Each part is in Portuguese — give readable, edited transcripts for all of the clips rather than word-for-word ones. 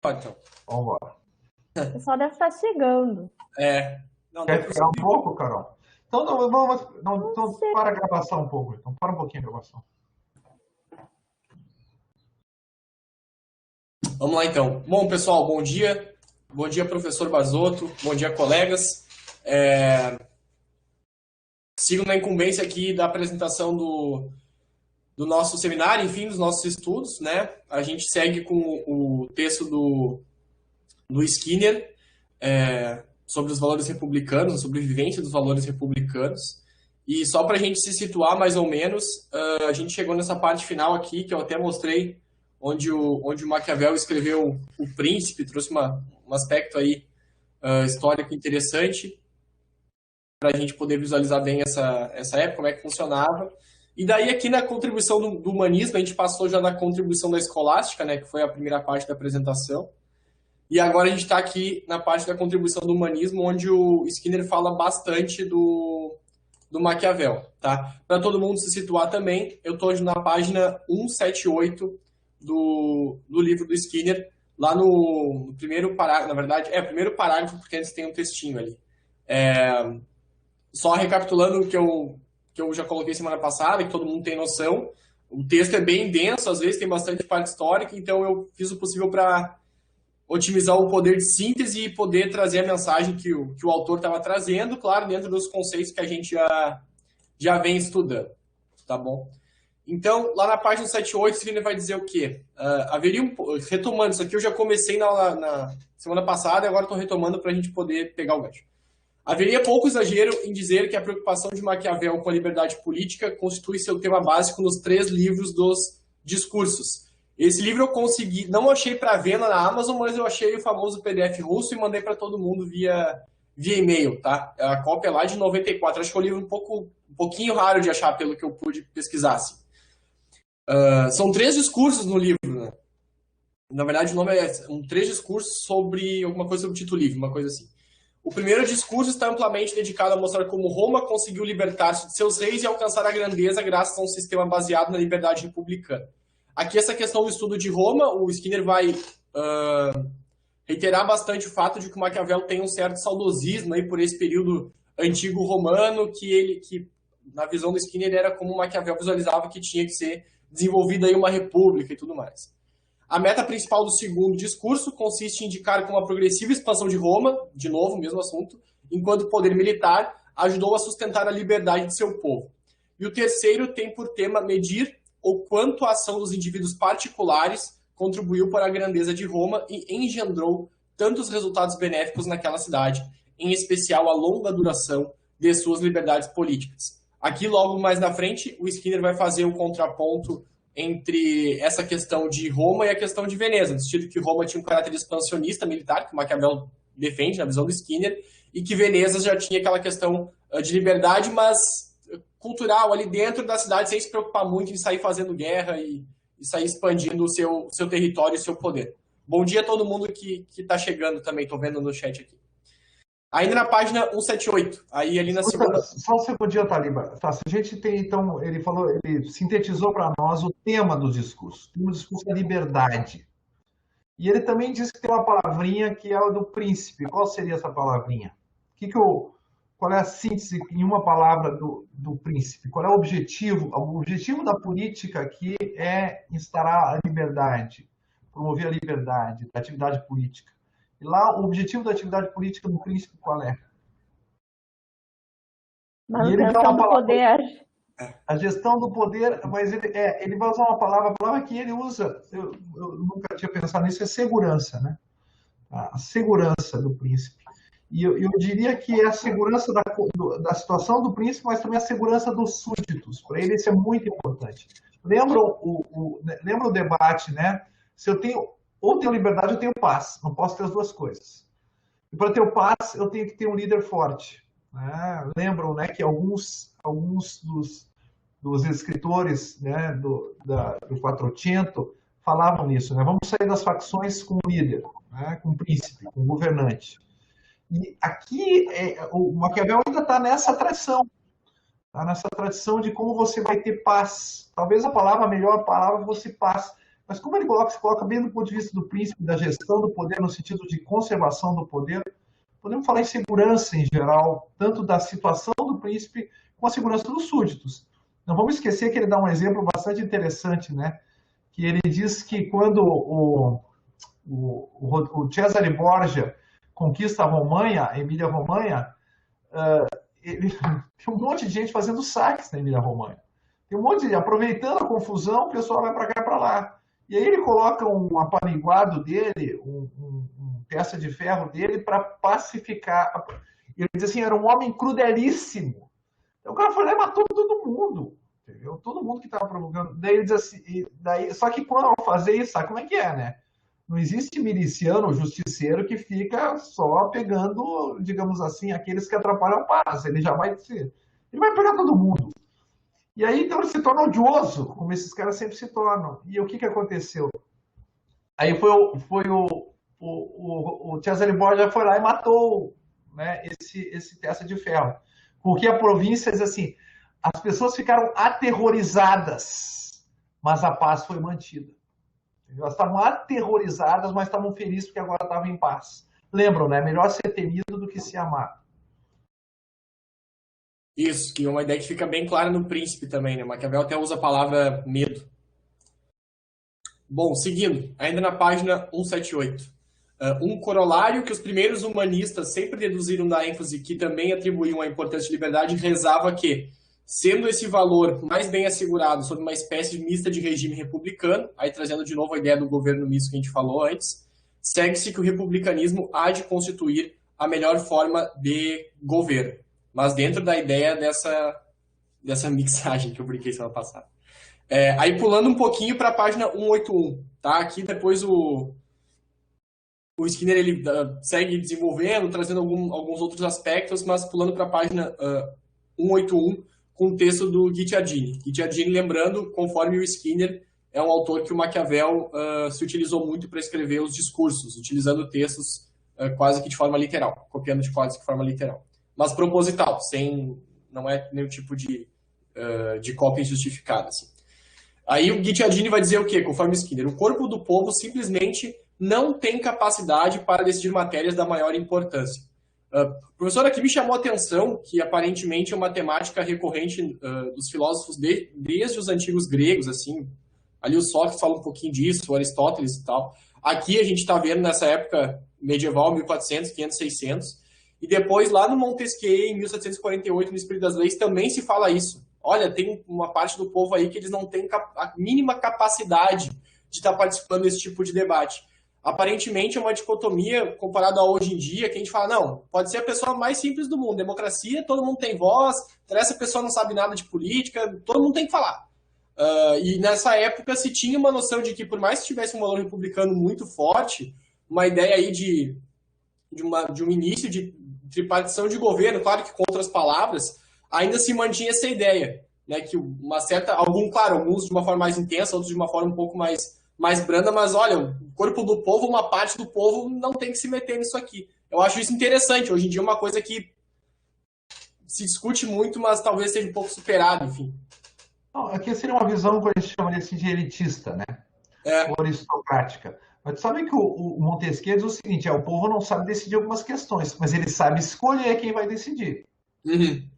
Então. Vamos embora. O pessoal deve estar chegando. Não, quer ficar um pouco, Carol? Então, então para a gravação um pouco. Então, para um pouquinho a gravação. Vamos lá, então. Bom, pessoal, bom dia. Bom dia, professor Barzotto. Bom dia, colegas. Sigo na incumbência aqui da apresentação do nosso seminário, enfim, dos nossos estudos, né? A gente segue com o texto do Skinner sobre os valores republicanos, a sobrevivência dos valores republicanos. E só para a gente se situar mais ou menos, a gente chegou nessa parte final aqui, que eu até mostrei, onde o Maquiavel escreveu O Príncipe, trouxe um aspecto aí histórico interessante para a gente poder visualizar bem essa época, como é que funcionava. E daí aqui na contribuição do humanismo, a gente passou já na contribuição da escolástica, né, que foi a primeira parte da apresentação. E agora a gente está aqui na parte da contribuição do humanismo, onde o Skinner fala bastante do Maquiavel, tá? Para todo mundo se situar também, eu estou na página 178 do livro do Skinner, lá no primeiro parágrafo, na verdade, primeiro parágrafo, porque antes tem um textinho ali. Só recapitulando o que eu já coloquei semana passada, que todo mundo tem noção, o texto é bem denso, às vezes tem bastante parte histórica, então eu fiz o possível para otimizar o poder de síntese e poder trazer a mensagem que o autor estava trazendo, claro, dentro dos conceitos que a gente já vem estudando, tá bom? Então, lá na página 78, o Skinner vai dizer o quê? Retomando, isso aqui eu já comecei na semana passada e agora estou retomando para a gente poder pegar o gancho. Haveria pouco exagero em dizer que a preocupação de Maquiavel com a liberdade política constitui seu tema básico nos 3 livros dos discursos. Esse livro eu consegui, não achei para venda na Amazon, mas eu achei o famoso PDF russo e mandei para todo mundo via e-mail, tá? A cópia é lá de 94, acho que é um livro um pouquinho raro de achar, pelo que eu pude pesquisar. Assim. São 3 discursos no livro, né? Na verdade, o nome é 3 discursos sobre alguma coisa sobre o Tito Livre, uma coisa assim. O primeiro discurso está amplamente dedicado a mostrar como Roma conseguiu libertar-se de seus reis e alcançar a grandeza graças a um sistema baseado na liberdade republicana. Aqui, essa questão do estudo de Roma, o Skinner vai reiterar bastante o fato de que o Maquiavel tem um certo saudosismo aí por esse período antigo romano, que na visão do Skinner era como o Maquiavel visualizava que tinha que ser desenvolvida aí uma república e tudo mais. A meta principal do segundo discurso consiste em indicar como a progressiva expansão de Roma, de novo, mesmo assunto, enquanto poder militar, ajudou a sustentar a liberdade de seu povo. E o terceiro tem por tema medir o quanto a ação dos indivíduos particulares contribuiu para a grandeza de Roma e engendrou tantos resultados benéficos naquela cidade, em especial a longa duração de suas liberdades políticas. Aqui, logo mais na frente, o Skinner vai fazer o contraponto entre essa questão de Roma e a questão de Veneza, no sentido que Roma tinha um caráter expansionista militar, que Maquiavel defende na visão do Skinner, e que Veneza já tinha aquela questão de liberdade, mas cultural ali dentro da cidade, sem se preocupar muito em sair fazendo guerra e sair expandindo o seu território e o seu poder. Bom dia a todo mundo que está chegando também, estou vendo no chat aqui. Ainda na página 178, aí ali na segunda... Só um segundinho, Taliba. Tá, se a gente tem, então, ele sintetizou para nós o tema do discurso. O tema do discurso é liberdade. E ele também disse que tem uma palavrinha que é a do príncipe. Qual seria essa palavrinha? Qual é a síntese em uma palavra do príncipe? Qual é o objetivo? O objetivo da política aqui é instaurar a liberdade, promover a liberdade da atividade política. E lá, o objetivo da atividade política do príncipe qual é? Manutenção do poder. A gestão do poder, mas ele vai usar uma palavra, a palavra que ele usa, eu nunca tinha pensado nisso, é segurança, né? A segurança do príncipe. E eu diria que é a segurança da situação do príncipe, mas também a segurança dos súditos. Para ele isso é muito importante. Lembra o debate, né? Se eu tenho liberdade, eu tenho paz. Não posso ter as duas coisas. E para ter paz, eu tenho que ter um líder forte. Né? Lembram, né, que alguns dos escritores, né, do Quattrocento falavam nisso. Né? Vamos sair das facções com um líder, né, com um príncipe, com um governante. E aqui, o Maquiavel ainda está nessa tradição. Está nessa tradição de como você vai ter paz. Talvez a melhor palavra fosse paz. Mas como ele se coloca bem do ponto de vista do príncipe, da gestão do poder, no sentido de conservação do poder, podemos falar em segurança em geral, tanto da situação do príncipe como a segurança dos súditos. Não vamos esquecer que ele dá um exemplo bastante interessante, né? Que ele diz que quando o Cesare Borgia conquista a Romanha, a Emília-Romanha, tem um monte de gente fazendo saques na Emília-Romanha. Tem um monte de gente, aproveitando a confusão, o pessoal vai para cá e para lá. E aí ele coloca um apaniguado dele, peça de ferro dele, para pacificar. Ele diz assim, era um homem crudelíssimo. Então o cara foi lá e matou todo mundo. Entendeu? Todo mundo que estava provocando. Daí ele diz assim, só que quando eu fazer isso, sabe como é que é, né? Não existe miliciano ou justiceiro que fica só pegando, digamos assim, aqueles que atrapalham a paz. Ele já vai ser. Ele vai pegar todo mundo. E aí, então, ele se torna odioso, como esses caras sempre se tornam. E o que aconteceu? Aí foi o Cesare Borgia foi lá e matou, né, esse testa de ferro. Porque a província diz assim, as pessoas ficaram aterrorizadas, mas a paz foi mantida. Elas estavam aterrorizadas, mas estavam felizes porque agora estavam em paz. Lembram, né? Melhor ser temido do que ser amado. Isso, que é uma ideia que fica bem clara no Príncipe também, né? Maquiavel até usa a palavra medo. Bom, seguindo, ainda na página 178. Um corolário que os primeiros humanistas sempre deduziram da ênfase que também atribuíam a importância de liberdade rezava que, sendo esse valor mais bem assegurado sob uma espécie mista de regime republicano, aí trazendo de novo a ideia do governo misto que a gente falou antes, segue-se que o republicanismo há de constituir a melhor forma de governo. Mas dentro da ideia dessa mixagem que eu brinquei semana passada. Aí pulando um pouquinho para a página 181, tá? Aqui depois o Skinner ele segue desenvolvendo, trazendo alguns outros aspectos, mas pulando para a página 181 com o texto do Guicciardini. Guicciardini, lembrando, conforme o Skinner, é um autor que o Maquiavel se utilizou muito para escrever os discursos, utilizando textos quase que de forma literal, copiando de quase que de forma literal. Mas proposital, não é nenhum tipo de cópia injustificada. Assim. Aí o Guicciardini vai dizer o quê? Conforme Skinner, o corpo do povo simplesmente não tem capacidade para decidir matérias da maior importância. O professor aqui me chamou a atenção que aparentemente é uma temática recorrente dos filósofos desde os antigos gregos, assim, ali o Sócrates fala um pouquinho disso, o Aristóteles e tal. Aqui a gente está vendo nessa época medieval, 1400, 500, 600, e depois lá no Montesquieu, em 1748, no Espírito das Leis, também se fala isso. Olha, tem uma parte do povo aí que eles não têm a mínima capacidade de estar participando desse tipo de debate. Aparentemente é uma dicotomia comparada a hoje em dia, que a gente fala, não, pode ser a pessoa mais simples do mundo, democracia, todo mundo tem voz, essa pessoa não sabe nada de política, todo mundo tem que falar. E nessa época se tinha uma noção de que, por mais que tivesse um valor republicano muito forte, uma ideia aí de um início de tripartição de governo, claro que com outras palavras, ainda se mantinha essa ideia, né, que alguns de uma forma mais intensa, outros de uma forma um pouco mais branda, mas olha, o corpo do povo, uma parte do povo não tem que se meter nisso aqui. Eu acho isso interessante, hoje em dia é uma coisa que se discute muito, mas talvez seja um pouco superado, enfim. Não, aqui seria uma visão que a gente chamaria assim de elitista, né? Ou aristocrática. Mas tu sabe que o Montesquieu diz o seguinte, o povo não sabe decidir algumas questões, mas ele sabe escolher quem vai decidir. Uhum.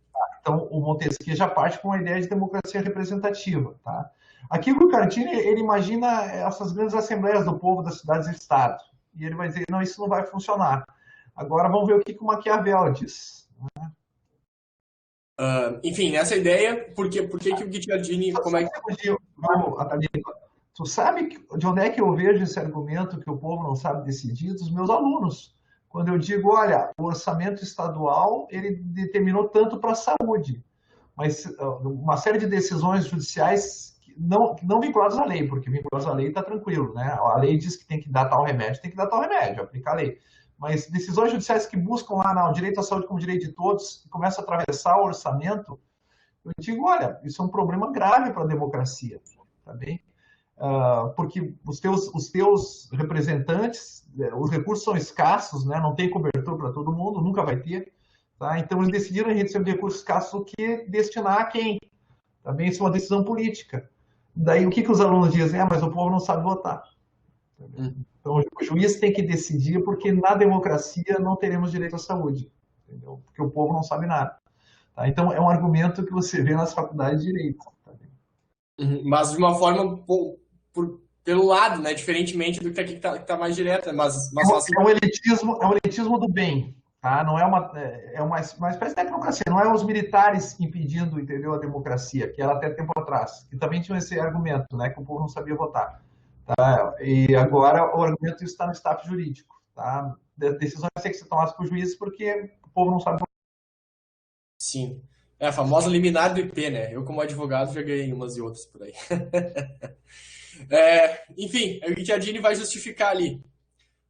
Então, o Montesquieu já parte com uma ideia de democracia representativa. Tá? Aqui o Guicciardini, ele imagina essas grandes assembleias do povo das cidades e estados. E ele vai dizer, não, isso não vai funcionar. Agora vamos ver o que o Maquiavel diz. Né? Enfim, nessa ideia, por que o Guicciardini... Tu sabe de onde é que eu vejo esse argumento que o povo não sabe decidir? Dos meus alunos. Quando eu digo, olha, o orçamento estadual, ele determinou tanto para a saúde, mas uma série de decisões judiciais não vinculadas à lei, porque vinculadas à lei está tranquilo, né? A lei diz que tem que dar tal remédio, tem que dar tal remédio, aplica a lei. Mas decisões judiciais que buscam lá o direito à saúde como direito de todos, e começam a atravessar o orçamento, eu digo, olha, isso é um problema grave para a democracia, tá bem? Porque os teus representantes, os recursos são escassos, né? Não tem cobertura para todo mundo, nunca vai ter. Tá? Então, eles decidiram em redução de recursos escassos o que destinar a quem. Também isso é uma decisão política. Daí o que os alunos dizem? Mas o povo não sabe votar. Então o juiz tem que decidir, porque na democracia não teremos direito à saúde, entendeu? Porque o povo não sabe nada. Tá? Então é um argumento que você vê nas faculdades de direito. Tá? Mas de uma forma pelo lado, né? Diferentemente do que aqui que tá mais direto, né? Mas É um elitismo do bem. Tá? Não é uma espécie de democracia, não é os militares impedindo, entendeu, a democracia, que era até tempo atrás. E também tinha esse argumento, né, que o povo não sabia votar. Tá? E agora o argumento está no status jurídico. Tá? Decisões têm que ser tomadas por juízes porque o povo não sabe votar. Sim. É a famosa liminar do IP, né? Eu, como advogado, já ganhei umas e outras por aí. Enfim, o que a Dini vai justificar ali.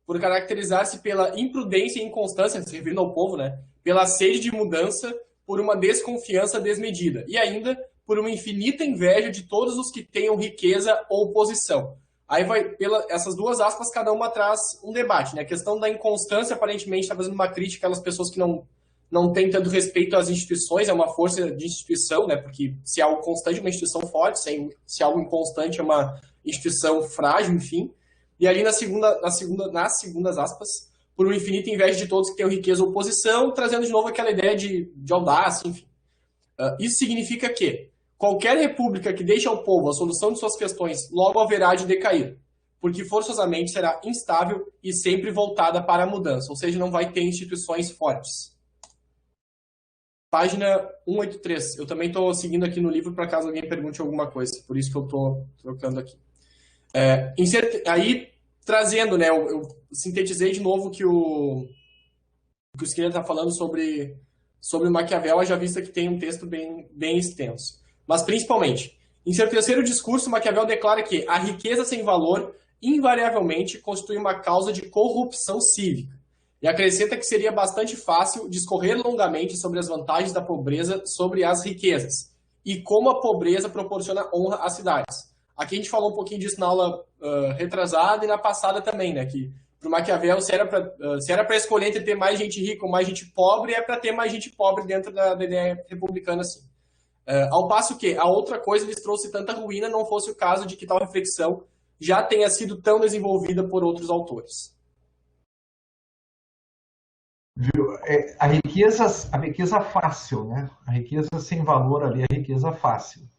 Por caracterizar-se pela imprudência e inconstância, se referindo ao povo, né? Pela sede de mudança, por uma desconfiança desmedida. E ainda por uma infinita inveja de todos os que tenham riqueza ou posição. Aí vai, essas duas aspas, cada uma traz um debate, né? A questão da inconstância, aparentemente, está fazendo uma crítica àquelas pessoas que não têm tanto respeito às instituições, é uma força de instituição, né? Porque se é algo constante, é uma instituição forte, se é algo inconstante, é uma instituição frágil, enfim. E ali nas segundas aspas, por uma infinita inveja de todos que tenham riqueza ou posição, trazendo de novo aquela ideia de audácia, enfim. Isso significa que qualquer república que deixe ao povo a solução de suas questões logo haverá de decair, porque forçosamente será instável e sempre voltada para a mudança, ou seja, não vai ter instituições fortes. Página 183. Eu também estou seguindo aqui no livro para caso alguém pergunte alguma coisa, por isso que eu estou trocando aqui. Aí, trazendo, né, eu sintetizei de novo que o Skinner está falando sobre Maquiavel, haja vista que tem um texto bem extenso. Mas, principalmente, em seu terceiro discurso, Maquiavel declara que a riqueza sem valor, invariavelmente, constitui uma causa de corrupção cívica. E acrescenta que seria bastante fácil discorrer longamente sobre as vantagens da pobreza sobre as riquezas, e como a pobreza proporciona honra às cidades. Aqui a gente falou um pouquinho disso na aula retrasada e na passada também, né? Que para o Maquiavel, se era para escolher entre ter mais gente rica ou mais gente pobre, é para ter mais gente pobre dentro da ideia republicana, assim. Ao passo que a outra coisa lhes trouxe tanta ruína, não fosse o caso de que tal reflexão já tenha sido tão desenvolvida por outros autores. A riqueza fácil, né? A riqueza sem valor ali, a riqueza fácil.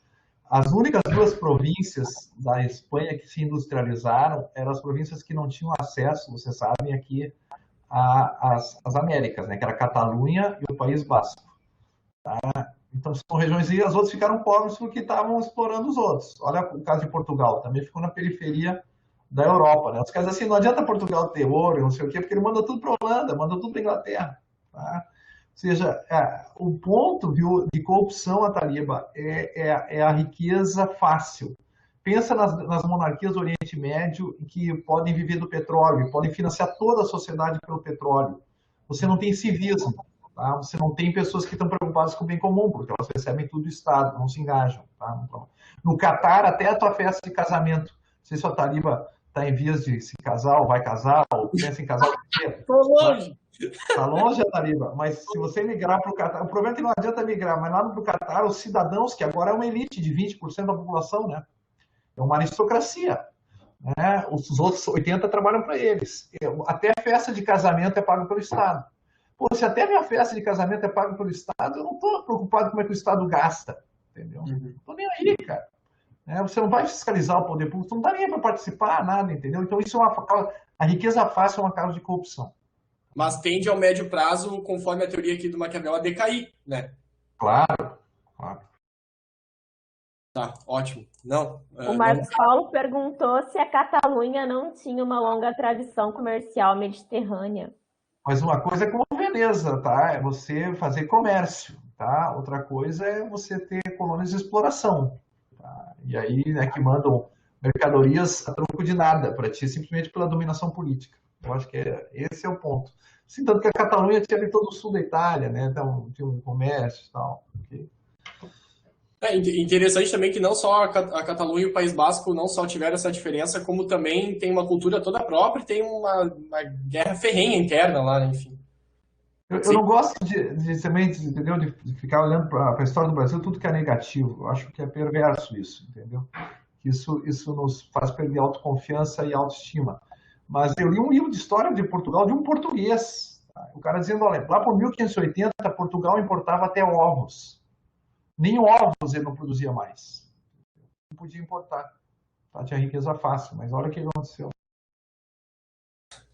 As únicas duas províncias da Espanha que se industrializaram eram as províncias que não tinham acesso, vocês sabem, aqui às Américas, né? Que era a Catalunha e o País Basco. Tá? Então, são regiões e as outras ficaram pobres porque estavam explorando os outros. Olha o caso de Portugal, também ficou na periferia da Europa. Né? Os caras assim, não adianta Portugal ter ouro, não sei o quê, porque ele manda tudo para a Holanda, manda tudo para a Inglaterra. Tá? Ou seja, o ponto de corrupção, Ataliba, é a riqueza fácil. Pensa nas monarquias do Oriente Médio que podem viver do petróleo, podem financiar toda a sociedade pelo petróleo. Você não tem civismo, tá? Você não tem pessoas que estão preocupadas com o bem comum, porque elas recebem tudo do Estado, não se engajam. Tá? No Catar, até a tua festa de casamento, não sei se o Ataliba está em vias de se casar, ou vai casar, ou pensa em casar. Estou longe. Está longe, Ataliba, mas se você migrar para o Catar, o problema é que não adianta migrar, mas lá no Catar, os cidadãos, que agora é uma elite de 20% da população, né? É uma aristocracia. Né? Os outros 80% trabalham para eles. Até a festa de casamento é paga pelo Estado. Pô, se até a minha festa de casamento é paga pelo Estado, eu não estou preocupado com como é que o Estado gasta. Entendeu? Não estou nem aí, cara. Você não vai fiscalizar o poder público, você não está nem aí para participar, nada, entendeu? Então, isso a riqueza fácil é uma causa de corrupção. Mas tende ao médio prazo, conforme a teoria aqui do Maquiavel, a decair, né? Claro. Tá, ótimo. Não. O Marcos Paulo perguntou se a Catalunha não tinha uma longa tradição comercial mediterrânea. Mas uma coisa é como Veneza, tá? É você fazer comércio, tá? Outra coisa é você ter colônias de exploração. Tá? E aí, né, que mandam mercadorias a troco de nada para ti, simplesmente pela dominação política. Eu acho que esse é o ponto. Sim, tanto que a Catalunha tinha ali todo o sul da Itália, né? Então, tinha um comércio e tal. Okay. Interessante também que não só a Catalunha e o País Basco não só tiveram essa diferença, como também tem uma cultura toda própria e tem uma guerra ferrenha interna lá, enfim. Eu não gosto também, entendeu, de ficar olhando para a história do Brasil tudo que é negativo. Eu acho que é perverso isso, entendeu? Isso nos faz perder autoconfiança e autoestima. Mas eu li um livro de história de Portugal de um português. Tá? O cara dizendo, olha, lá por 1580, Portugal importava até ovos. Nem ovos ele não produzia mais. Não podia importar. Tá? Tinha riqueza fácil, mas olha o que aconteceu.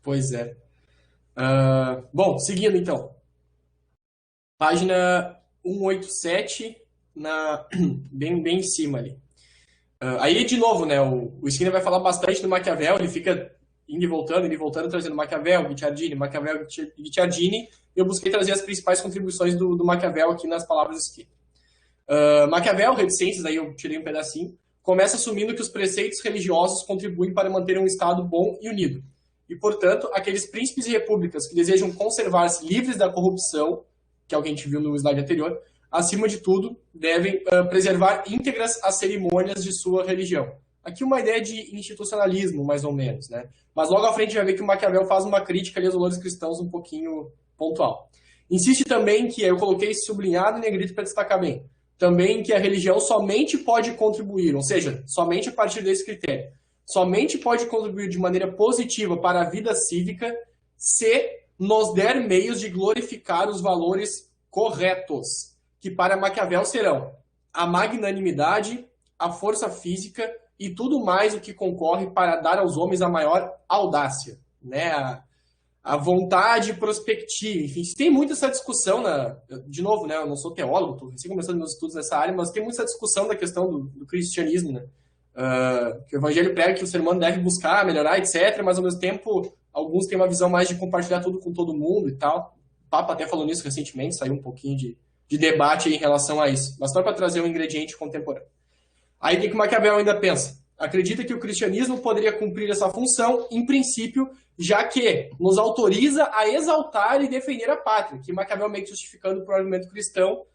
Pois é. Bom, seguindo então. Página 187, bem em cima ali. Aí, de novo, né, o Skinner vai falar bastante do Maquiavel, ele fica indo e voltando, trazendo Maquiavel, Guicciardini, Maquiavel, Guicciardini, e eu busquei trazer as principais contribuições do Maquiavel aqui nas palavras do Skinner. Maquiavel, reticências, aí eu tirei um pedacinho, começa assumindo que os preceitos religiosos contribuem para manter um Estado bom e unido. E, portanto, aqueles príncipes e repúblicas que desejam conservar-se livres da corrupção, que é o que a gente viu no slide anterior, acima de tudo, devem preservar íntegras as cerimônias de sua religião. Aqui uma ideia de institucionalismo, mais ou menos, né? Mas logo à frente vai ver que o Maquiavel faz uma crítica ali aos valores cristãos um pouquinho pontual. Insiste também que, eu coloquei sublinhado em negrito para destacar bem, também que a religião somente pode contribuir, ou seja, somente a partir desse critério, somente pode contribuir de maneira positiva para a vida cívica se nos der meios de glorificar os valores corretos, que para Maquiavel serão a magnanimidade, a força física e tudo mais o que concorre para dar aos homens a maior audácia, né? A vontade prospectiva, enfim, tem muita essa discussão, de novo, né? Eu não sou teólogo, estou recém começando meus estudos nessa área, mas tem muita essa discussão da questão do cristianismo, né? Que o evangelho prega que o ser humano deve buscar, melhorar, etc., mas ao mesmo tempo alguns têm uma visão mais de compartilhar tudo com todo mundo e tal. O Papa até falou nisso recentemente, saiu um pouquinho de debate em relação a isso. Mas só para trazer um ingrediente contemporâneo. Aí o que Maquiavel ainda pensa? Acredita que o cristianismo poderia cumprir essa função, em princípio, já que nos autoriza a exaltar e defender a pátria, que Maquiavel meio que justificando o argumento cristão,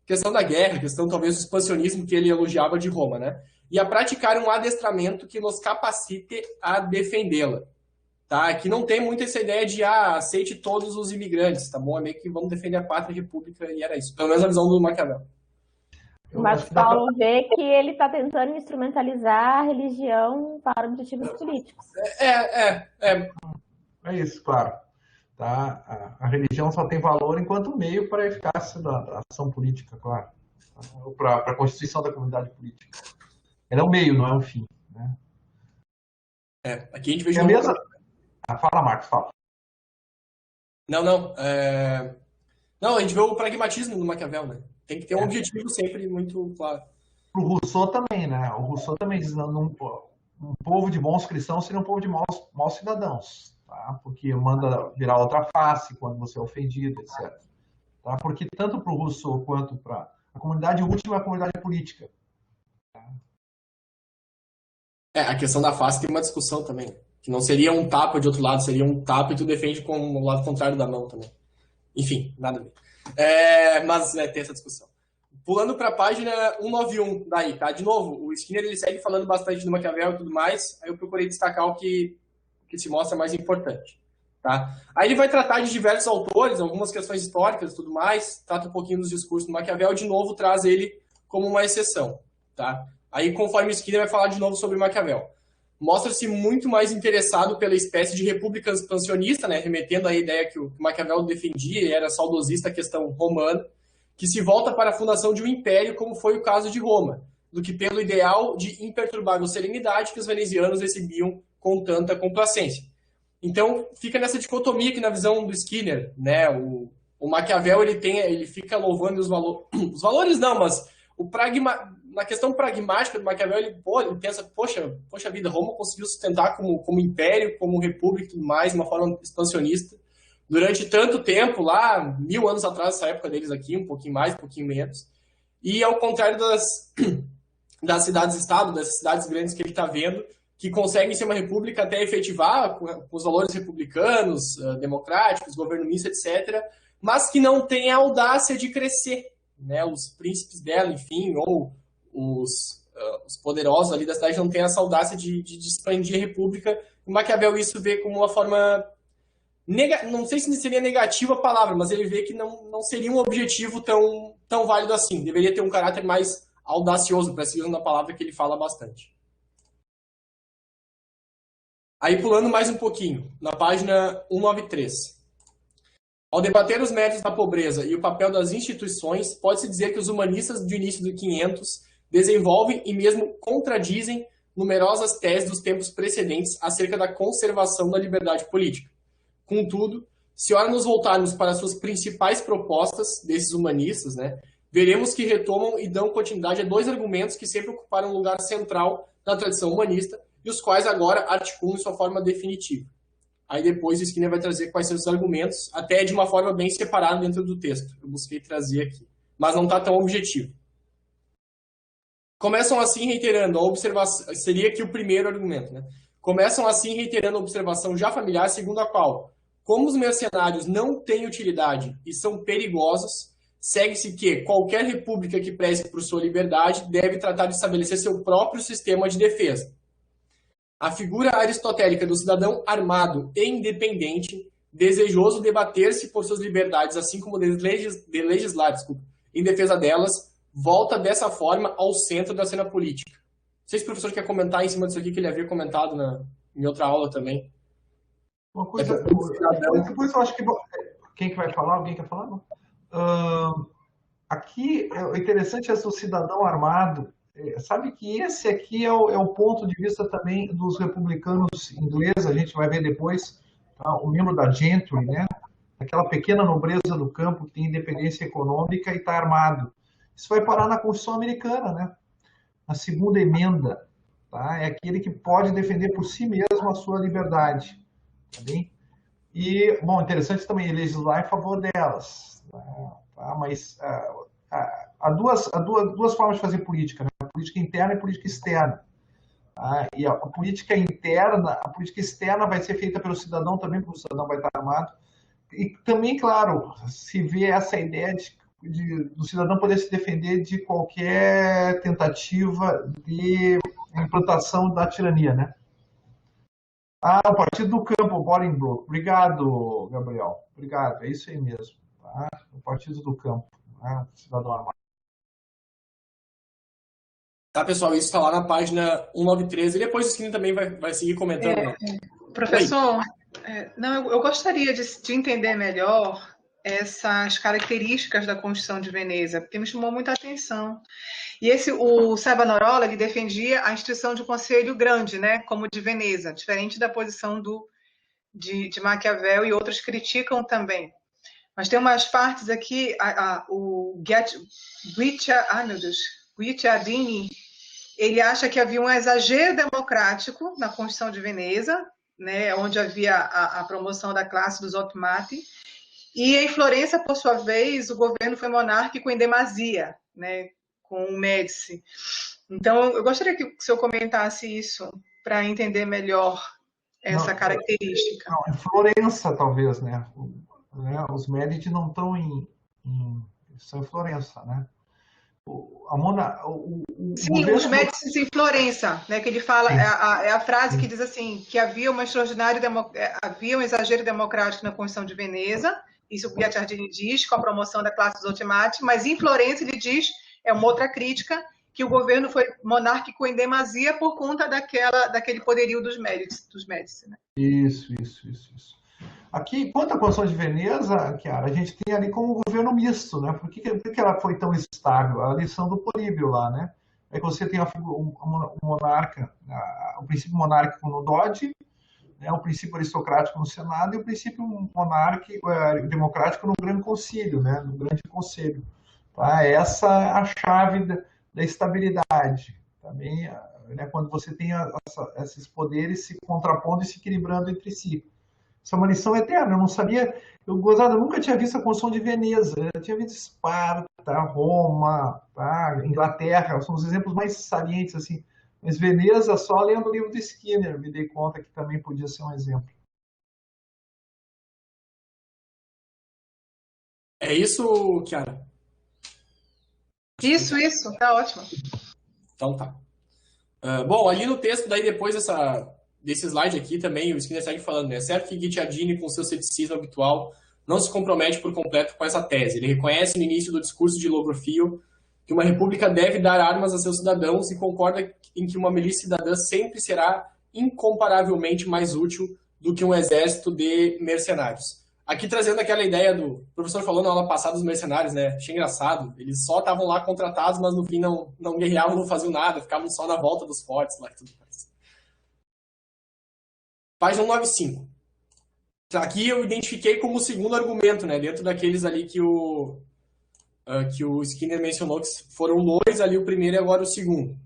questão da guerra, questão talvez do expansionismo que ele elogiava de Roma, né? E a praticar um adestramento que nos capacite a defendê-la. Tá? Aqui não tem muito essa ideia de aceite todos os imigrantes, tá bom? É meio que vamos defender a pátria e a república e era isso. Pelo menos a visão do Maquiavel. Mas Paulo vê que ele está tentando instrumentalizar a religião para objetivos políticos. É isso, claro. Tá? A religião só tem valor enquanto meio para a eficácia da ação política, claro. Para a constituição da comunidade política. Ela é um meio, não é um fim. Né? Aqui a gente vê... Fala, Marcos, fala. Não, a gente vê o pragmatismo do Maquiavel, né? Tem que ter um objetivo sempre muito claro. O Rousseau também, né? O Rousseau também diz, um povo de bons cristãos seria um povo de maus cidadãos, tá? Porque manda virar outra face quando você é ofendido, etc. Tá? Porque tanto para o Rousseau quanto para a comunidade última é a comunidade política. A questão da face tem uma discussão também. Que não seria um tapa de outro lado, seria um tapa e tu defende com o lado contrário da mão também. Enfim, nada a ver. Mas tem essa discussão. Pulando para a página 191 daí, tá? De novo, o Skinner ele segue falando bastante do Maquiavel e tudo mais, aí eu procurei destacar o que se mostra mais importante. Tá? Aí ele vai tratar de diversos autores, algumas questões históricas e tudo mais, trata um pouquinho dos discursos do Maquiavel, de novo traz ele como uma exceção. Tá? Aí, conforme o Skinner vai falar de novo sobre Maquiavel, mostra-se muito mais interessado pela espécie de república expansionista, né, remetendo à ideia que o Maquiavel defendia, e era saudosista a questão romana, que se volta para a fundação de um império, como foi o caso de Roma, do que pelo ideal de imperturbável serenidade que os venezianos recebiam com tanta complacência. Então, fica nessa dicotomia aqui na visão do Skinner, né, o Maquiavel ele fica louvando os valores não, mas na questão pragmática do Maquiavel, ele pensa, poxa vida, Roma conseguiu sustentar como império, como república e tudo mais, de uma forma expansionista, durante tanto tempo, lá, 1000 anos atrás, essa época deles aqui, um pouquinho mais, um pouquinho menos, e ao contrário das cidades-estado, das cidades grandes que ele está vendo, que conseguem ser uma república até efetivar com os valores republicanos, democráticos, governo misto, etc., mas que não tem a audácia de crescer, né? Os príncipes dela, enfim, ou os poderosos ali da cidade não têm essa audácia de expandir a república. O Maquiavel isso vê como uma forma, não sei se seria negativa a palavra, mas ele vê que não seria um objetivo tão válido assim. Deveria ter um caráter mais audacioso, para seguir usando a palavra que ele fala bastante. Aí, pulando mais um pouquinho, na página 193. Ao debater os méritos da pobreza e o papel das instituições, pode-se dizer que os humanistas do início do 500 desenvolvem e mesmo contradizem numerosas teses dos tempos precedentes acerca da conservação da liberdade política. Contudo, se ora nos voltarmos para suas principais propostas desses humanistas, né, veremos que retomam e dão continuidade a dois argumentos que sempre ocuparam um lugar central na tradição humanista e os quais agora articulam em sua forma definitiva. Aí depois o Skinner vai trazer quais são os argumentos, até de uma forma bem separada dentro do texto. Eu busquei trazer aqui, mas não está tão objetivo. Começam assim reiterando a observação, seria aqui o primeiro argumento, né? Começam assim reiterando a observação já familiar, segundo a qual, como os mercenários não têm utilidade e são perigosos, segue-se que qualquer república que preze por sua liberdade deve tratar de estabelecer seu próprio sistema de defesa. A figura aristotélica do cidadão armado e independente, desejoso debater-se por suas liberdades, assim como de legislar, em defesa delas, volta dessa forma ao centro da cena política. Não sei se o professor quer comentar em cima disso aqui, que ele havia comentado em outra aula também. Uma coisa, depois eu acho que... Quem que vai falar? Alguém quer falar? Aqui, o interessante é o cidadão armado. Sabe que esse aqui é o ponto de vista também dos republicanos ingleses, a gente vai ver depois, tá? O membro da gentry, né? Aquela pequena nobreza do campo que tem independência econômica e está armado. Isso vai parar na Constituição Americana, né? Na segunda emenda, tá? É aquele que pode defender por si mesmo a sua liberdade, tá bem? E, bom, interessante também legislar em favor delas, tá? Mas há duas formas de fazer política, né? Política interna e política externa. Tá? E a política externa vai ser feita pelo cidadão também, porque o cidadão vai estar armado. E também, claro, se vê essa ideia do cidadão poder se defender de qualquer tentativa de implantação da tirania, né? O Partido do Campo, Bolingbroke. Obrigado, Gabriel. Obrigado, é isso aí mesmo. Tá? O Partido do Campo, né? Cidadão armado. Tá, pessoal, isso está lá na página 193 e depois o Skinner também vai seguir comentando. Professor, não, eu gostaria de entender melhor essas características da Constituição de Veneza, porque me chamou muita atenção. E o Savonarola, ele defendia a instituição de um conselho grande, né, como o de Veneza, diferente da posição de Maquiavel, e outros criticam também. Mas tem umas partes aqui, o Guicciardini, ele acha que havia um exagero democrático na Constituição de Veneza, né, onde havia a promoção da classe dos optimati, e em Florença, por sua vez, o governo foi monárquico em demasia, né, com o Médici. Então, eu gostaria que o senhor comentasse isso para entender melhor essa característica. Não, em Florença, talvez, né? Os Médici não estão estão em Florença, né? Sim, os Médici em Florença, né? Que ele fala, é a frase que diz assim, que havia um exagero democrático na Constituição de Veneza, isso o Guicciardini diz, com a promoção da classe dos ultimati, mas em Florença ele diz, é uma outra crítica, que o governo foi monárquico em demasia por conta daquele poderio dos Médici, né? Isso. Aqui, quanto à Constituição de Veneza, Chiara, a gente tem ali como governo misto, né? Por que ela foi tão estável? A lição do Políbio lá, né? É que você tem um monarca, o princípio monárquico no Dode, né? O princípio aristocrático no Senado e o princípio democrático no Grande Concílio, né? No Grande Conselho. Tá? Essa é a chave da estabilidade. Também, né? Quando você tem esses poderes se contrapondo e se equilibrando entre si. Isso é uma lição eterna. Eu não sabia, eu nunca tinha visto a Constituição de Veneza. Eu tinha visto Esparta, Roma, tá? Inglaterra, são os exemplos mais salientes, assim. Mas Veneza, só lendo o livro do Skinner, me dei conta que também podia ser um exemplo. É isso, Chiara? Isso, tá ótimo. Então tá. Bom, ali no texto, daí depois desse slide aqui também, o Skinner segue falando, né? É certo que Guicciardini, com seu ceticismo habitual, não se compromete por completo com essa tese. Ele reconhece no início do discurso de Logrofio que uma república deve dar armas a seus cidadãos e concorda em que uma milícia cidadã sempre será incomparavelmente mais útil do que um exército de mercenários. Aqui trazendo aquela ideia do o professor falou na aula passada dos mercenários, né? Achei engraçado. Eles só estavam lá contratados, mas no fim não guerreavam, não faziam nada, ficavam só na volta dos fortes lá e tudo mais. Página 195. Aqui eu identifiquei como o segundo argumento, né? Dentro daqueles ali que o Skinner mencionou, que foram 2 ali, o primeiro e agora o segundo.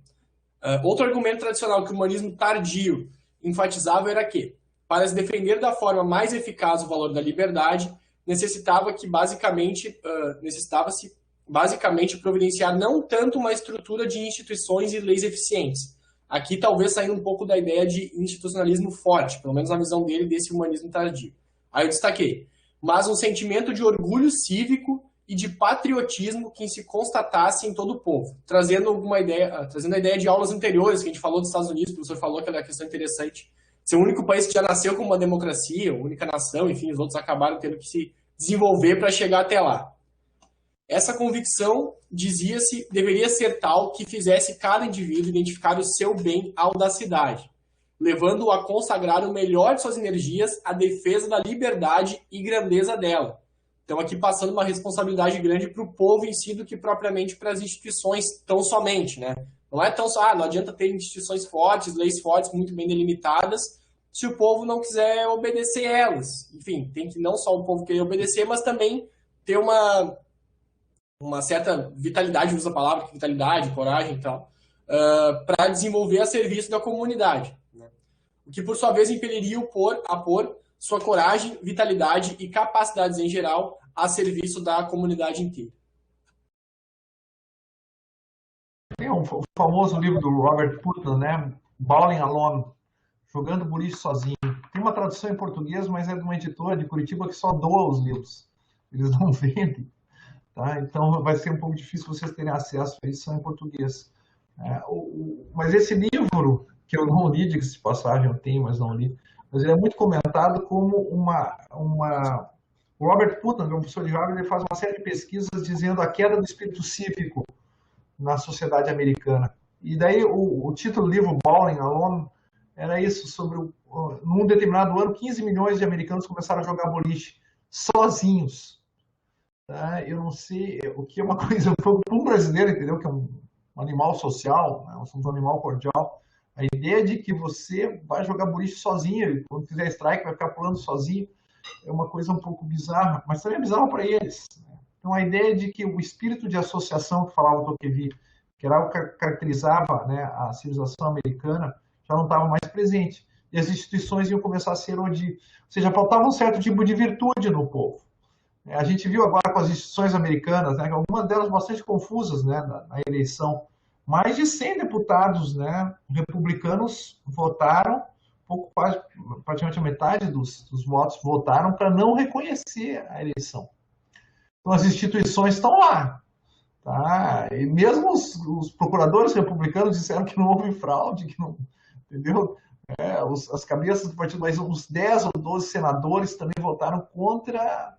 Outro argumento tradicional que o humanismo tardio enfatizava era que, para se defender da forma mais eficaz o valor da liberdade, necessitava-se basicamente providenciar não tanto uma estrutura de instituições e leis eficientes. Aqui talvez saindo um pouco da ideia de institucionalismo forte, pelo menos na visão dele desse humanismo tardio. Aí eu destaquei, mas um sentimento de orgulho cívico e de patriotismo que se constatasse em todo o povo, trazendo a ideia de aulas anteriores, que a gente falou dos Estados Unidos, o professor falou que era uma questão interessante, ser o único país que já nasceu como uma democracia, a única nação, enfim, os outros acabaram tendo que se desenvolver para chegar até lá. Essa convicção, dizia-se, deveria ser tal que fizesse cada indivíduo identificar o seu bem à audacidade, levando-o a consagrar o melhor de suas energias à defesa da liberdade e grandeza dela. Então, aqui passando uma responsabilidade grande para o povo em si do que propriamente para as instituições tão somente, né? Não é tão só, não adianta ter instituições fortes, leis fortes, muito bem delimitadas, se o povo não quiser obedecer elas. Enfim, tem que não só o povo querer obedecer, mas também ter uma certa vitalidade, usa a palavra, vitalidade, coragem e tal, para desenvolver a serviço da comunidade, né? O que, por sua vez, impeliria a pôr sua coragem, vitalidade e capacidades em geral a serviço da comunidade inteira. Tem o famoso livro do Robert Putnam, né? Bowling Alone, jogando boliche sozinho. Tem uma tradução em português, mas é de uma editora de Curitiba que só doa os livros. Eles não vendem. Tá? Então vai ser um pouco difícil vocês terem acesso a isso em português. Mas esse livro, que eu não li, diga-se de passagem, eu tenho, mas não li, mas ele é muito comentado como O Robert Putnam, que é um professor de Harvard, ele faz uma série de pesquisas dizendo a queda do espírito cívico na sociedade americana. E daí o título do livro, Bowling Alone, era isso, sobre num determinado ano, 15 milhões de americanos começaram a jogar boliche sozinhos. Tá? Eu não sei o que é uma coisa, para um brasileiro, entendeu? Que é um animal social, né? Somos um animal cordial. A ideia de que você vai jogar boliche sozinho, e quando fizer strike vai ficar pulando sozinho, é uma coisa um pouco bizarra, mas também é bizarro para eles. Então, a ideia de que o espírito de associação que falava o Tocqueville, que era o que caracterizava, né, a civilização americana, já não estava mais presente. E as instituições iam começar a ser onde... Ou seja, faltava um certo tipo de virtude no povo. A gente viu agora com as instituições americanas, né, algumas delas bastante confusas, né, na eleição. Mais de 100 deputados, né, republicanos votaram, praticamente a metade dos votos votaram para não reconhecer a eleição. Então, as instituições estão lá. Tá? E mesmo os procuradores republicanos disseram que não houve fraude, que não, entendeu? As cabeças do partido, mas uns 10 ou 12 senadores também votaram contra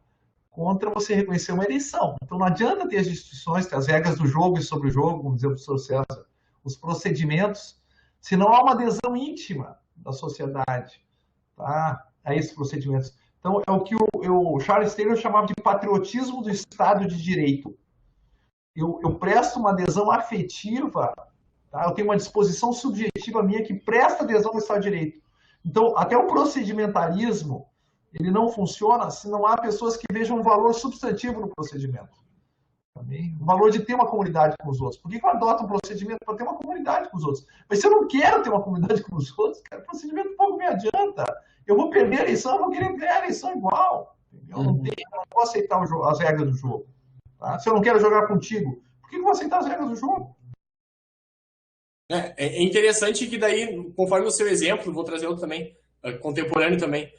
você reconhecer uma eleição. Então, não adianta ter as instituições, ter as regras do jogo e sobre o jogo, como dizia o professor César, os procedimentos, se não há uma adesão íntima da sociedade, tá, a esses procedimentos. Então, é o que o Charles Taylor chamava de patriotismo do Estado de Direito. Eu presto uma adesão afetiva, tá? Eu tenho uma disposição subjetiva minha que presta adesão ao Estado de Direito. Então, até o procedimentalismo, ele não funciona se não há pessoas que vejam um valor substantivo no procedimento. Também. O valor de ter uma comunidade com os outros. Por que eu adoto um procedimento para ter uma comunidade com os outros? Mas se eu não quero ter uma comunidade com os outros, cara, o procedimento pouco me adianta. Eu vou perder a eleição, eu vou querer ganhar a eleição igual. Eu não vou aceitar as regras do jogo. Tá? Se eu não quero jogar contigo, por que eu vou aceitar as regras do jogo? É interessante que daí, conforme o seu exemplo, vou trazer outro também, contemporâneo também,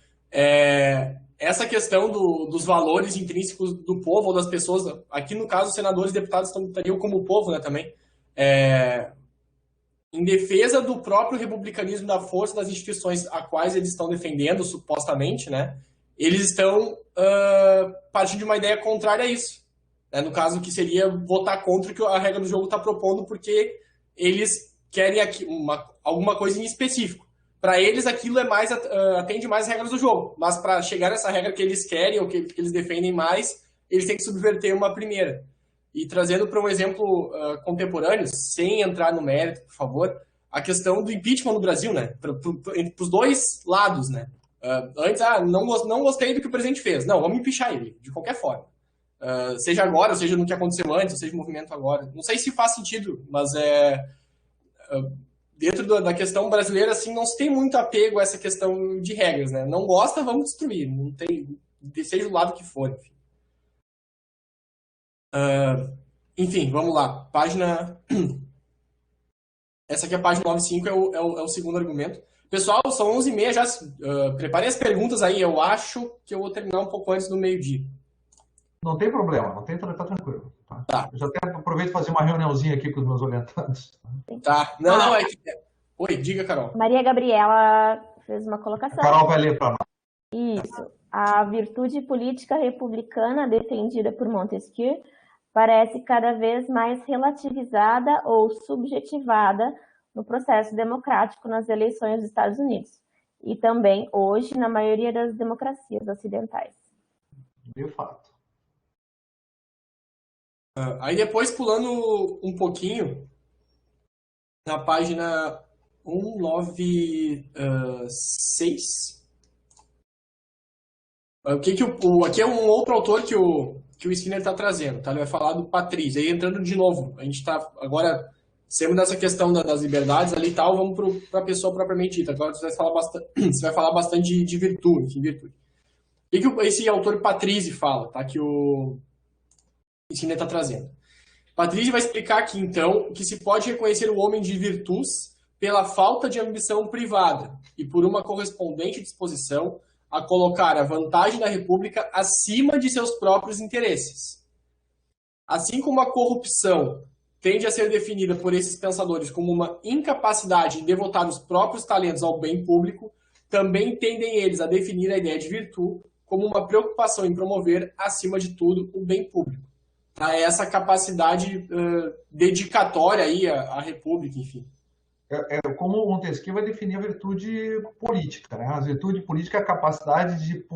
essa questão dos valores intrínsecos do povo ou das pessoas, aqui no caso os senadores e deputados estariam como povo, né, também, em defesa do próprio republicanismo, da força das instituições a quais eles estão defendendo, supostamente, né, eles estão partindo de uma ideia contrária a isso, né, no caso que seria votar contra o que a regra do jogo está propondo, porque eles querem aqui alguma coisa em específico. para eles aquilo é mais atende mais as regras do jogo, mas para chegar nessa regra que eles querem ou que eles defendem mais, eles têm que subverter uma primeira. E trazendo para um exemplo contemporâneo, sem entrar no mérito, por favor, a questão do impeachment no Brasil, né? Para os dois lados, né? Antes, não gostei do que o presidente fez. Não, vamos impeachar ele, de qualquer forma. Seja agora, ou seja no que aconteceu antes, ou seja no movimento agora. Não sei se faz sentido, mas dentro da questão brasileira, assim, não se tem muito apego a essa questão de regras, né? Não gosta, vamos destruir. Não tem, seja do lado que for, enfim. Enfim, vamos lá. Página... Essa aqui é a página 95, é o segundo argumento. Pessoal, são 11h30 já. Preparem as perguntas aí. Eu acho que eu vou terminar um pouco antes do meio-dia. Não tem problema, tá tranquilo. Tá. Eu já até aproveito para fazer uma reuniãozinha aqui com os meus orientantes. Tá. Não, é que... Oi, diga, Carol. Maria Gabriela fez uma colocação. A Carol vai ler para nós. Isso. A virtude política republicana defendida por Montesquieu parece cada vez mais relativizada ou subjetivada no processo democrático nas eleições dos Estados Unidos e também hoje na maioria das democracias ocidentais. De fato. Aí depois, pulando um pouquinho, na página 196, aqui é um outro autor que o Skinner está trazendo, tá? Ele vai falar do Patrice. Aí entrando de novo, a gente está agora sempre nessa questão das liberdades ali e tal, vamos para a pessoa propriamente dita. Agora você vai falar bastante de virtude, enfim, virtude. O que esse autor Patrice fala, tá? Que o Skinner está trazendo. Patrice vai explicar aqui, então, que se pode reconhecer o homem de virtudes pela falta de ambição privada e por uma correspondente disposição a colocar a vantagem da República acima de seus próprios interesses. Assim como a corrupção tende a ser definida por esses pensadores como uma incapacidade de devotar os próprios talentos ao bem público, também tendem eles a definir a ideia de virtude como uma preocupação em promover, acima de tudo, o bem público. Essa capacidade dedicatória aí à República, enfim. Como o Montesquieu vai definir a virtude política, né? A virtude política é a capacidade de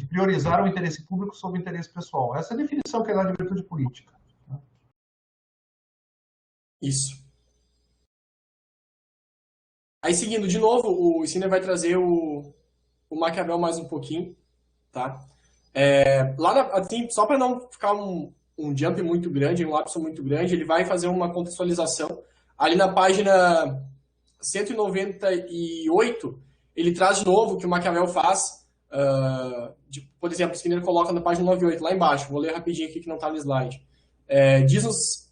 priorizar o interesse público sobre o interesse pessoal. Essa é a definição que ele dá de virtude política. Né? Isso. Aí, seguindo de novo, o Skinner vai trazer o Maquiavel mais um pouquinho, tá? Assim, só para não ficar um jump muito grande, um lapso muito grande, ele vai fazer uma contextualização. Ali na página 198, ele traz de novo o que o Maquiavel faz. Por exemplo, o Skinner coloca na página 98, lá embaixo. Vou ler rapidinho aqui que não está no slide. Diz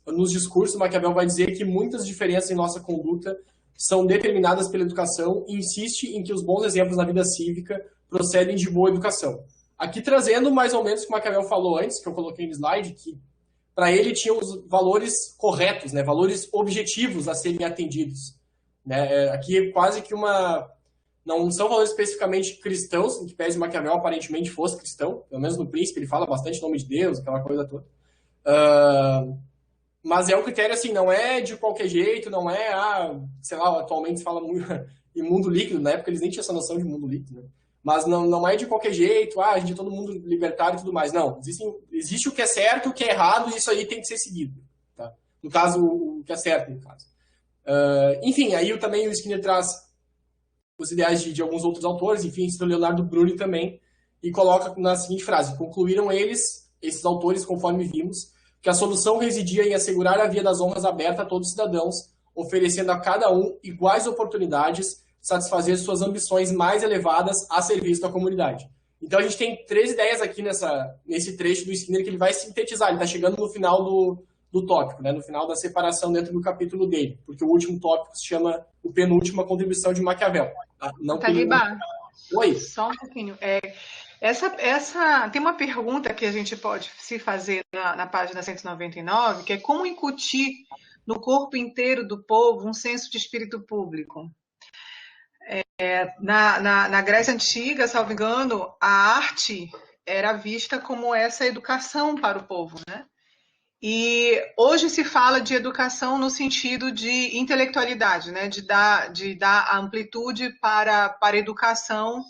nos discursos, Maquiavel vai dizer que muitas diferenças em nossa conduta são determinadas pela educação e insiste em que os bons exemplos na vida cívica procedem de boa educação. Aqui trazendo mais ou menos o que o Maquiavel falou antes, que eu coloquei no slide, que para ele tinha os valores corretos, né, valores objetivos a serem atendidos. Né? Aqui é quase que não são valores especificamente cristãos, em que pese Maquiavel aparentemente fosse cristão, pelo menos no Príncipe ele fala bastante em nome de Deus, aquela coisa toda. Mas é um critério assim, não é de qualquer jeito, não é, sei lá, atualmente se fala muito em mundo líquido, na época eles nem tinham essa noção de mundo líquido, né? Mas não é de qualquer jeito, a gente é todo mundo libertário e tudo mais. Não, existe o que é certo, o que é errado, e isso aí tem que ser seguido. Tá? No caso, o que é certo, no caso. Enfim, aí também o Skinner traz os ideais de alguns outros autores, enfim, do Leonardo Bruni também, e coloca na seguinte frase: concluíram esses autores, conforme vimos, que a solução residia em assegurar a via das honras aberta a todos os cidadãos, oferecendo a cada um iguais oportunidades, satisfazer suas ambições mais elevadas a serviço da comunidade. Então a gente tem 3 ideias aqui nesse trecho do Skinner que ele vai sintetizar. Ele está chegando no final do tópico, né? No final da separação dentro do capítulo dele, porque o último tópico se chama o penúltima contribuição de Maquiavel. Talibã, Oi? Só um pouquinho. Tem uma pergunta que a gente pode se fazer na página 199, que é como incutir no corpo inteiro do povo um senso de espírito público. Na Grécia Antiga, salvo engano, a arte era vista como essa educação para o povo, né? E hoje se fala de educação no sentido de intelectualidade, né? De dar amplitude para a educação,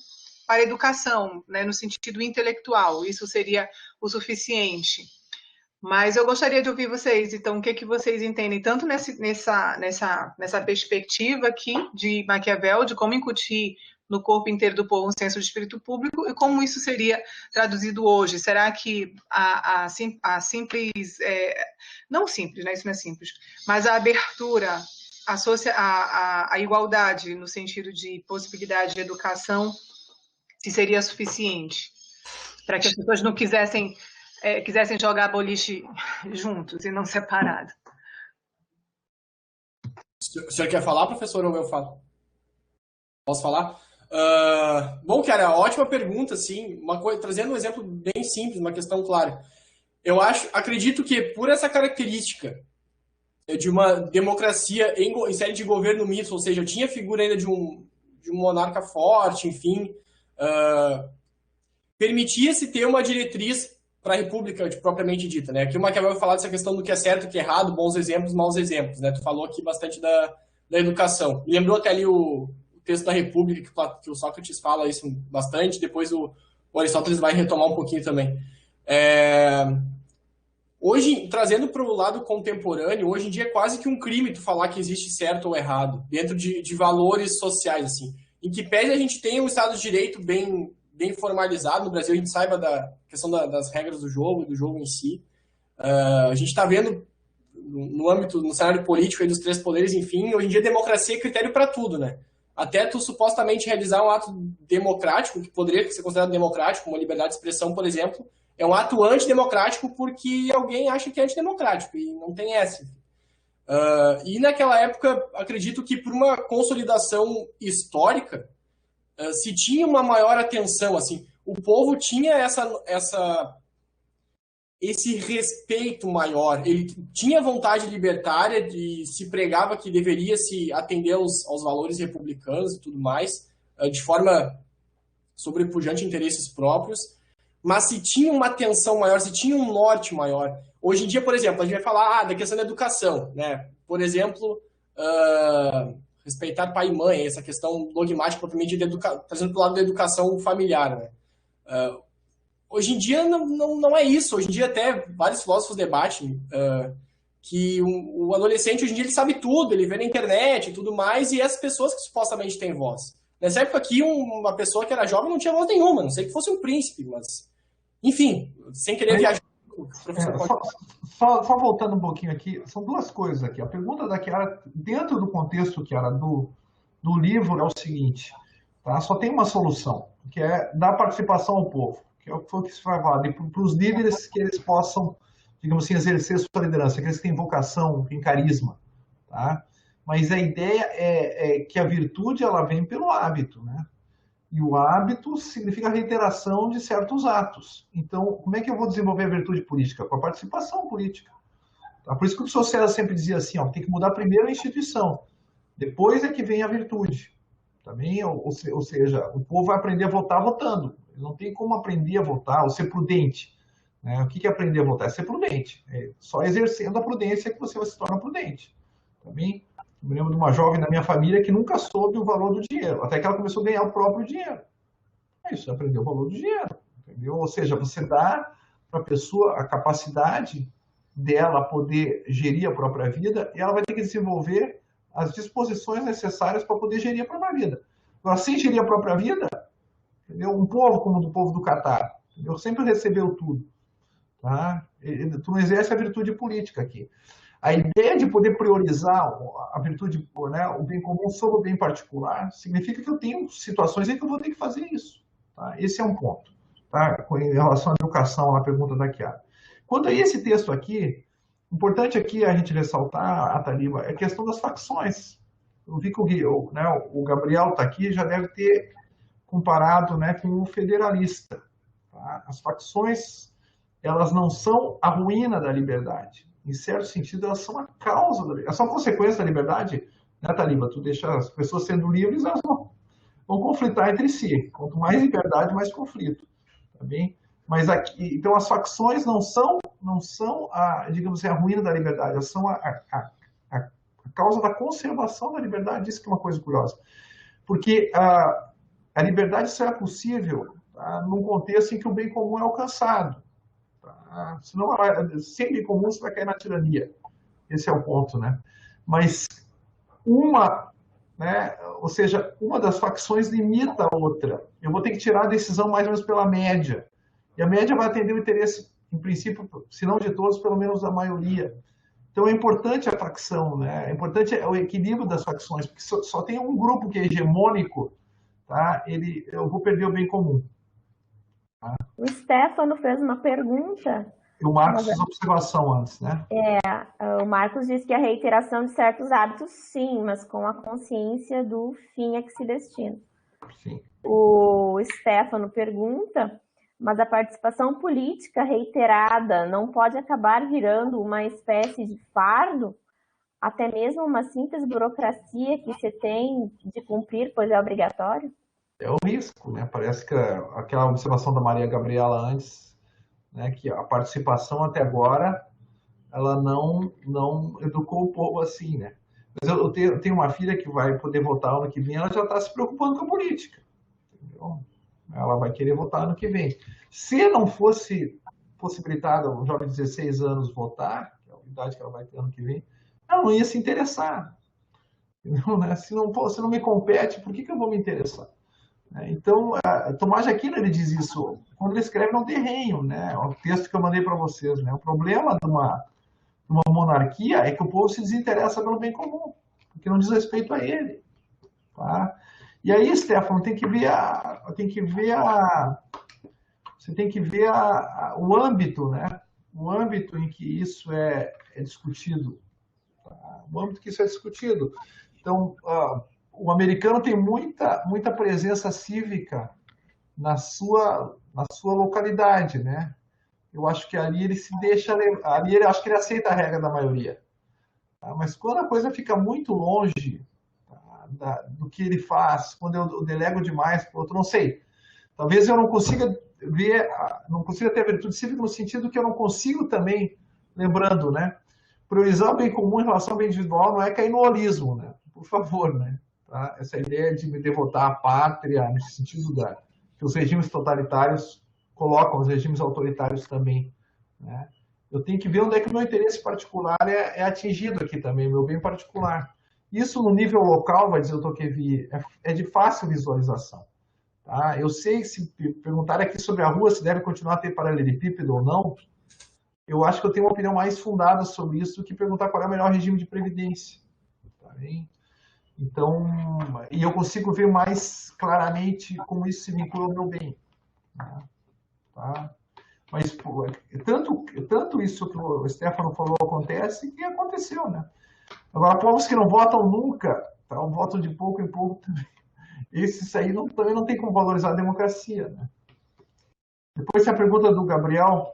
né? No sentido intelectual. Isso seria o suficiente. Mas eu gostaria de ouvir vocês, então, o que vocês entendem, tanto nessa perspectiva aqui de Maquiavel, de como incutir no corpo inteiro do povo um senso de espírito público, e como isso seria traduzido hoje. Será que a simples, não simples, né? Isso não é simples, mas a abertura, a igualdade no sentido de possibilidade de educação, se seria suficiente para que as pessoas não quisessem jogar boliche juntos e não separados? O senhor quer falar, professor, ou eu falo? Posso falar? Bom, cara, ótima pergunta, sim. Trazendo um exemplo bem simples, uma questão clara. Acredito que por essa característica de uma democracia em série de governo misto, ou seja, tinha a figura ainda de um monarca forte, enfim, permitia-se ter uma diretriz para a república propriamente dita, né? Aqui o Maquiavel vai falar dessa questão do que é certo, o que é errado, bons exemplos, maus exemplos, né? Tu falou aqui bastante da educação. Me lembrou até ali o texto da República, que o Sócrates fala isso bastante, depois o Aristóteles vai retomar um pouquinho também. Hoje, trazendo para o lado contemporâneo, hoje em dia é quase que um crime tu falar que existe certo ou errado, dentro de valores sociais, assim. Em que pese a gente tenha um Estado de Direito bem formalizado no Brasil, a gente saiba da questão das regras do jogo e do jogo em si. A gente está vendo no cenário político aí dos três poderes, enfim, hoje em dia democracia é critério para tudo, né? Até tu supostamente realizar um ato democrático, que poderia ser considerado democrático, como a liberdade de expressão, por exemplo, é um ato antidemocrático porque alguém acha que é antidemocrático, e não tem essa. E naquela época, acredito que por uma consolidação histórica, se tinha uma maior atenção, assim, o povo tinha esse respeito maior, ele tinha vontade libertária, se pregava que deveria se atender aos valores republicanos e tudo mais, de forma sobrepujante a interesses próprios, mas se tinha uma atenção maior, se tinha um norte maior. Hoje em dia, por exemplo, a gente vai falar da questão da educação, né? Por exemplo, respeitar pai e mãe, essa questão dogmática propriamente trazendo para o lado da educação familiar, né? Hoje em dia não é isso. Hoje em dia até vários filósofos debatem que o adolescente hoje em dia ele sabe tudo, ele vê na internet e tudo mais, e essas pessoas que supostamente têm voz. Nessa época aqui, uma pessoa que era jovem não tinha voz nenhuma, não sei que fosse um príncipe, mas... Enfim, sem querer viajar... Só voltando um pouquinho aqui, são duas coisas aqui. A pergunta da Chiara, dentro do contexto, Chiara, do livro, é o seguinte, tá? Só tem uma solução, que é dar participação ao povo, que foi o que se vai falar, para os líderes que eles possam, digamos assim, exercer sua liderança, que eles têm vocação, têm carisma, tá? Mas a ideia é que a virtude ela vem pelo hábito, né? E o hábito significa a reiteração de certos atos. Então, como é que eu vou desenvolver a virtude política? Com a participação política. Tá? Por isso que o César sempre dizia assim, ó, tem que mudar primeiro a instituição, depois é que vem a virtude. Também, ou seja, o povo vai aprender a votar votando. Ele não tem como aprender a votar ou ser prudente. Né? O que é aprender a votar? É ser prudente. É só exercendo a prudência que você se torna prudente. Também, eu me lembro de uma jovem da minha família que nunca soube o valor do dinheiro, até que ela começou a ganhar o próprio dinheiro. É isso, aprendeu o valor do dinheiro. Entendeu? Ou seja, você dá para a pessoa a capacidade dela poder gerir a própria vida e ela vai ter que desenvolver as disposições necessárias para poder gerir a própria vida. Agora, sem gerir a própria vida, entendeu? Um povo como o povo do Catar, entendeu? Sempre recebeu tudo. Tá? Tu não exerce a virtude política aqui. A ideia de poder priorizar a virtude, né, o bem comum sobre o bem particular, significa que eu tenho situações em que eu vou ter que fazer isso. Tá? Esse é um ponto. Tá? Em relação à educação, na pergunta da Chiara. Quanto a esse texto aqui, importante aqui a gente ressaltar, a Taliba, é a questão das facções. Eu vi que o Gabriel está aqui, já deve ter comparado, né, com o federalista. Tá? As facções, elas não são a ruína da liberdade. Em certo sentido, elas são a causa da liberdade. Elas são consequência da liberdade, né, Taliba? Tu deixa as pessoas sendo livres, elas vão conflitar entre si. Quanto mais liberdade, mais conflito. Tá bem? Mas aqui, então as facções não são digamos assim, a ruína da liberdade, elas são a causa da conservação da liberdade. Isso que é uma coisa curiosa. Porque a liberdade só é possível, tá, num contexto em que o bem comum é alcançado. Tá? Senão, sem bem comum, você vai cair na tirania. Esse é o ponto, né? Mas né, ou seja, uma das facções limita a outra. Eu vou ter que tirar a decisão mais ou menos pela média. E a média vai atender o interesse, em princípio, se não de todos, pelo menos da maioria. Então é importante a facção, né? É importante o equilíbrio das facções, porque só tem um grupo que é hegemônico, tá? Eu vou perder o bem comum. Tá? O Stefano fez uma pergunta. E o Marcos fez observação antes, né? O Marcos disse que a reiteração de certos hábitos, sim, mas com a consciência do fim a que se destina. Sim. O Stefano pergunta, mas a participação política reiterada não pode acabar virando uma espécie de fardo? Até mesmo uma simples burocracia que se tem de cumprir, pois é obrigatório? É o risco, né? Parece que aquela observação da Maria Gabriela antes, né, que a participação até agora ela não educou o povo assim, né? Mas eu tenho uma filha que vai poder votar ano que vem, ela já está se preocupando com a política, entendeu? Ela vai querer votar ano que vem. Se não fosse possibilitado um jovem de 16 anos votar, que é a idade que ela vai ter ano que vem, ela não ia se interessar. Entendeu, né? Se não me compete, por que eu vou me interessar? Então, Tomás de Aquino ele diz isso quando ele escreve no Terreino, né? O texto que eu mandei para vocês, né? O problema de uma monarquia é que o povo se desinteressa pelo bem comum, porque não diz respeito a ele, tá? E aí, Stefano, você tem que ver o âmbito, né? O âmbito em que isso é discutido, tá? O âmbito que isso é discutido. Então, o americano tem muita presença cívica na sua localidade, né? Eu acho que ali ele se deixa levar, ali eu acho que ele aceita a regra da maioria. Tá? Mas quando a coisa fica muito longe, tá, do que ele faz, quando eu delego demais para o outro, não sei. Talvez eu não consiga ter a virtude cívica no sentido que eu não consigo também, lembrando, né? Priorizar o bem comum em relação ao bem individual não é cair no holismo, né? Por favor, né? Tá? Essa ideia de me devotar à pátria, no sentido que os regimes totalitários colocam, os regimes autoritários também, né? Eu tenho que ver onde é que o meu interesse particular é atingido aqui também, meu bem particular. Isso no nível local, vai dizer o Tocqueville, é de fácil visualização. Tá? Eu sei, se perguntar aqui sobre a rua, se deve continuar a ter paralelepípedo ou não, eu acho que eu tenho uma opinião mais fundada sobre isso do que perguntar qual é o melhor regime de previdência. Tá bem? Então, e eu consigo ver mais claramente como isso se vincula ao meu bem. Tá? Mas tanto isso que o Stefano falou acontece que aconteceu, né? Agora, povos que não votam nunca, tá? Votam de pouco em pouco também. Esses aí também não tem como valorizar a democracia, né? Depois tem a pergunta do Gabriel.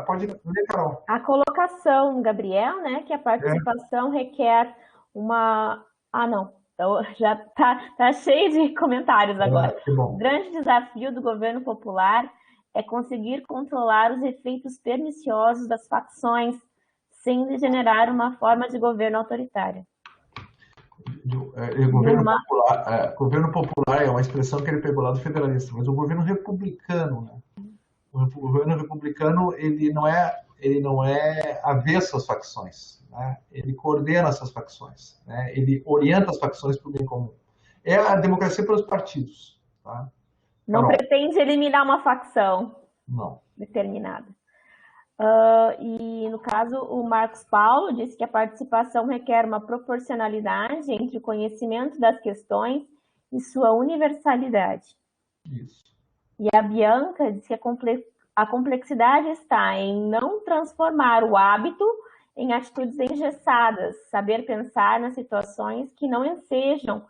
Pode ler, Carol. A colocação, Gabriel, né, que a participação requer uma... Ah, não. Então, já tá cheio de comentários agora. Que bom. O grande desafio do governo popular é conseguir controlar os efeitos perniciosos das facções sem degenerar uma forma de governo autoritária. Governo popular é uma expressão que ele pegou lá do federalista, mas o governo republicano, né? O governo republicano ele não é avesso às facções, né? Ele coordena essas facções, né? Ele orienta as facções para o bem comum. É a democracia pelos partidos, tá? Não pretende eliminar uma facção determinada. E, no caso, o Marcos Paulo disse que a participação requer uma proporcionalidade entre o conhecimento das questões e sua universalidade. Isso. E a Bianca disse que a complexidade está em não transformar o hábito em atitudes engessadas, saber pensar nas situações que não ensejam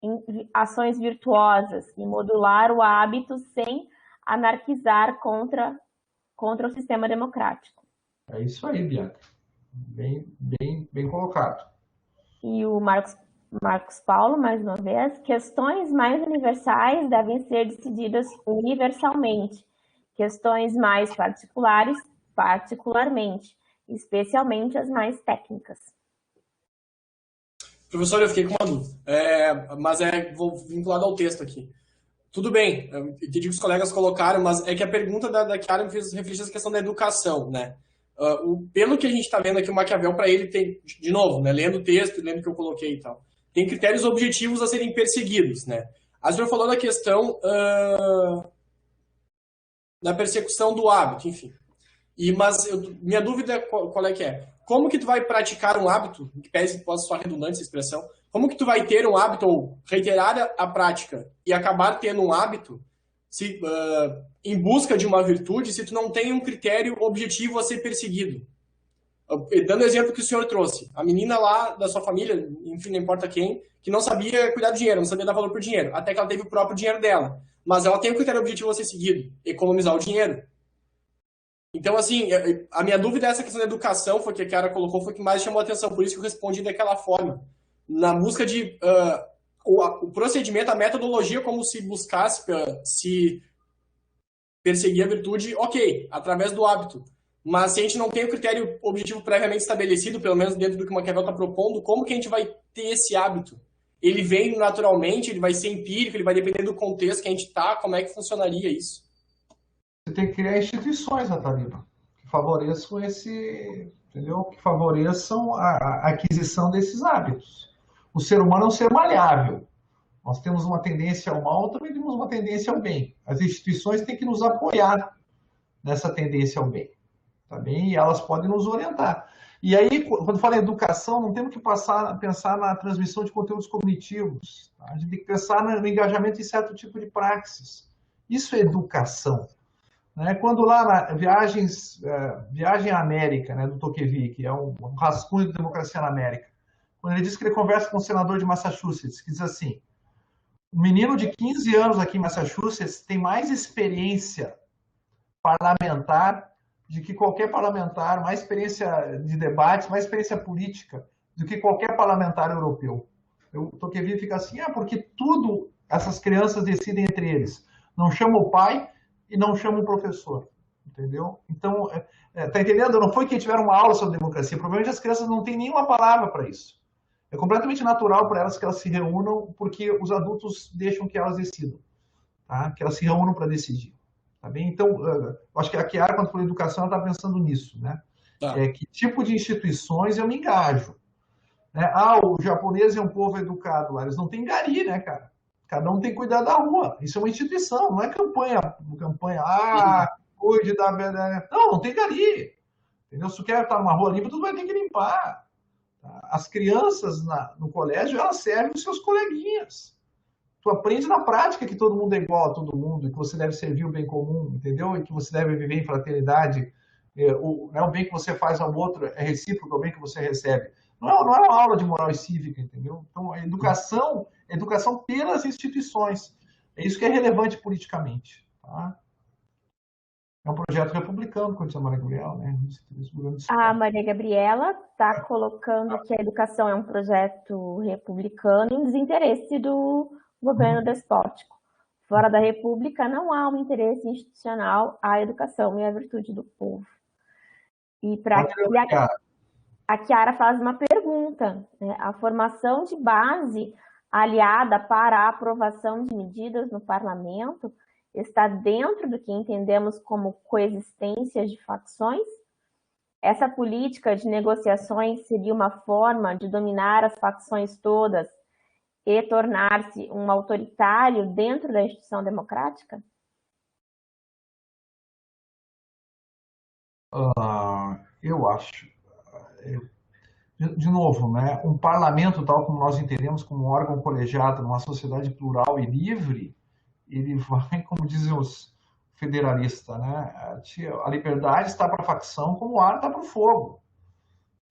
em ações virtuosas e modular o hábito sem anarquizar contra o sistema democrático. É isso aí, Bianca. Bem colocado. E o Marcos Paulo, mais uma vez, questões mais universais devem ser decididas universalmente questões mais particulares, particularmente, especialmente as mais técnicas. Professor, eu fiquei com uma dúvida, mas vou vinculado ao texto aqui. Tudo bem, eu entendi que os colegas colocaram, mas é que a pergunta da Chiara me fez refletir essa questão da educação, né? Pelo que a gente está vendo aqui, o Maquiavel, para ele, tem, de novo, né, lendo o texto, lendo o que eu coloquei e tal, tem critérios objetivos a serem perseguidos, né? A senhora falou da questão da persecução do hábito, enfim. Mas minha dúvida qual é que é? Como que tu vai praticar um hábito, que pese possa soar redundante essa expressão, como que tu vai ter um hábito ou reiterar a prática e acabar tendo um hábito em busca de uma virtude se tu não tem um critério objetivo a ser perseguido? Dando o exemplo que o senhor trouxe, a menina lá da sua família, enfim, não importa quem, que não sabia cuidar do dinheiro, não sabia dar valor por dinheiro, até que ela teve o próprio dinheiro dela. Mas ela tem um critério objetivo a ser seguido, economizar o dinheiro. Então, assim, a minha dúvida é essa questão da educação, foi que a Chiara colocou, foi que mais chamou a atenção, por isso que eu respondi daquela forma. Na busca de o procedimento, a metodologia, como se buscasse se perseguir a virtude, ok, através do hábito. Mas se a gente não tem o critério objetivo previamente estabelecido, pelo menos dentro do que o Maquiavel está propondo, como que a gente vai ter esse hábito? Ele vem naturalmente, ele vai ser empírico, ele vai depender do contexto que a gente está, como é que funcionaria isso? Você tem que criar instituições, Natalina, que favoreçam entendeu? Que favoreçam a aquisição desses hábitos. O ser humano é um ser maleável. Nós temos uma tendência ao mal, também temos uma tendência ao bem. As instituições têm que nos apoiar nessa tendência ao bem, tá bem? E elas podem nos orientar. E aí, quando fala em educação, não temos que pensar na transmissão de conteúdos cognitivos. Tá? A gente tem que pensar no engajamento em certo tipo de praxis. Isso é educação. Quando lá na Viagem à América, né, do Tocqueville, que é um rascunho de democracia na América, quando ele diz que ele conversa com um senador de Massachusetts, que diz assim, um menino de 15 anos aqui em Massachusetts tem mais experiência parlamentar do que qualquer parlamentar, mais experiência de debate, mais experiência política do que qualquer parlamentar europeu. O Tocqueville fica assim, porque tudo essas crianças decidem entre eles. Não chama o pai e não chama o professor, entendeu? Então, tá entendendo? Não foi que tiveram uma aula sobre democracia, provavelmente as crianças não têm nenhuma palavra para isso. É completamente natural para elas que elas se reúnam, porque os adultos deixam que elas decidam, tá? Que elas se reúnam para decidir, tá bem? Então, eu acho que a Chiara, quando falou educação, ela está pensando nisso, né? Tá. Que tipo de instituições eu me engajo, né? O japonês é um povo educado lá, eles não têm gari, né, cara? Cada um tem que cuidar da rua. Isso é uma instituição, não é campanha, cuide da... Não tem gari. Entendeu? Se tu quer estar numa rua limpa, tu vai ter que limpar. As crianças no colégio, elas servem os seus coleguinhas. Tu aprende na prática que todo mundo é igual a todo mundo, e que você deve servir o bem comum, entendeu? E que você deve viver em fraternidade. O bem que você faz ao outro é recíproco ao bem que você recebe. Não é uma aula de moral e cívica, entendeu? Então, a educação pelas instituições. É isso que é relevante politicamente. Tá? É um projeto republicano, como disse a Maria Gabriela, né? A Maria Gabriela está colocando que a educação é um projeto republicano em desinteresse do governo despótico. Fora da República não há um interesse institucional à educação e à virtude do povo. E a Chiara faz uma pergunta, né? A formação de base aliada para a aprovação de medidas no parlamento está dentro do que entendemos como coexistência de facções? Essa política de negociações seria uma forma de dominar as facções todas e tornar-se um autoritário dentro da instituição democrática? Eu acho. De novo, né, um parlamento, tal como nós entendemos como um órgão colegiado numa sociedade plural e livre, ele vai, como dizem os federalistas, né, a liberdade está para a facção como o ar está para o fogo.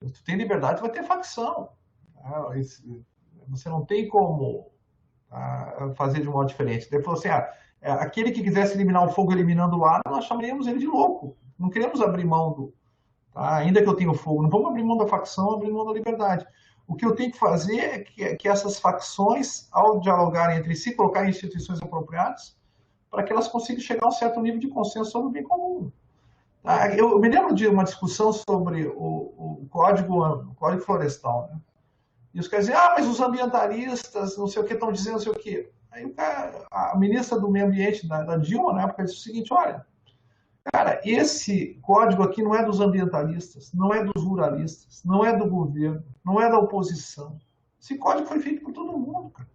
Se tu tem liberdade, vai ter facção. Você não tem como fazer de um modo diferente. Ele falou assim, aquele que quisesse eliminar o fogo eliminando o ar, nós chamaríamos ele de louco. Não queremos abrir mão do... Tá? Ainda que eu tenha fogo, não vamos abrir mão da facção, abrir mão da liberdade. O que eu tenho que fazer é que essas facções, ao dialogarem entre si, colocarem instituições apropriadas, para que elas consigam chegar a um certo nível de consenso sobre o bem comum. Tá? Eu me lembro de uma discussão sobre o Código Florestal, né? E os caras dizem, mas os ambientalistas, não sei o que, estão dizendo não sei o que. Aí a ministra do Meio Ambiente, da Dilma, na época, disse o seguinte, olha, cara, esse código aqui não é dos ambientalistas, não é dos ruralistas, não é do governo, não é da oposição. Esse código foi feito por todo mundo, cara.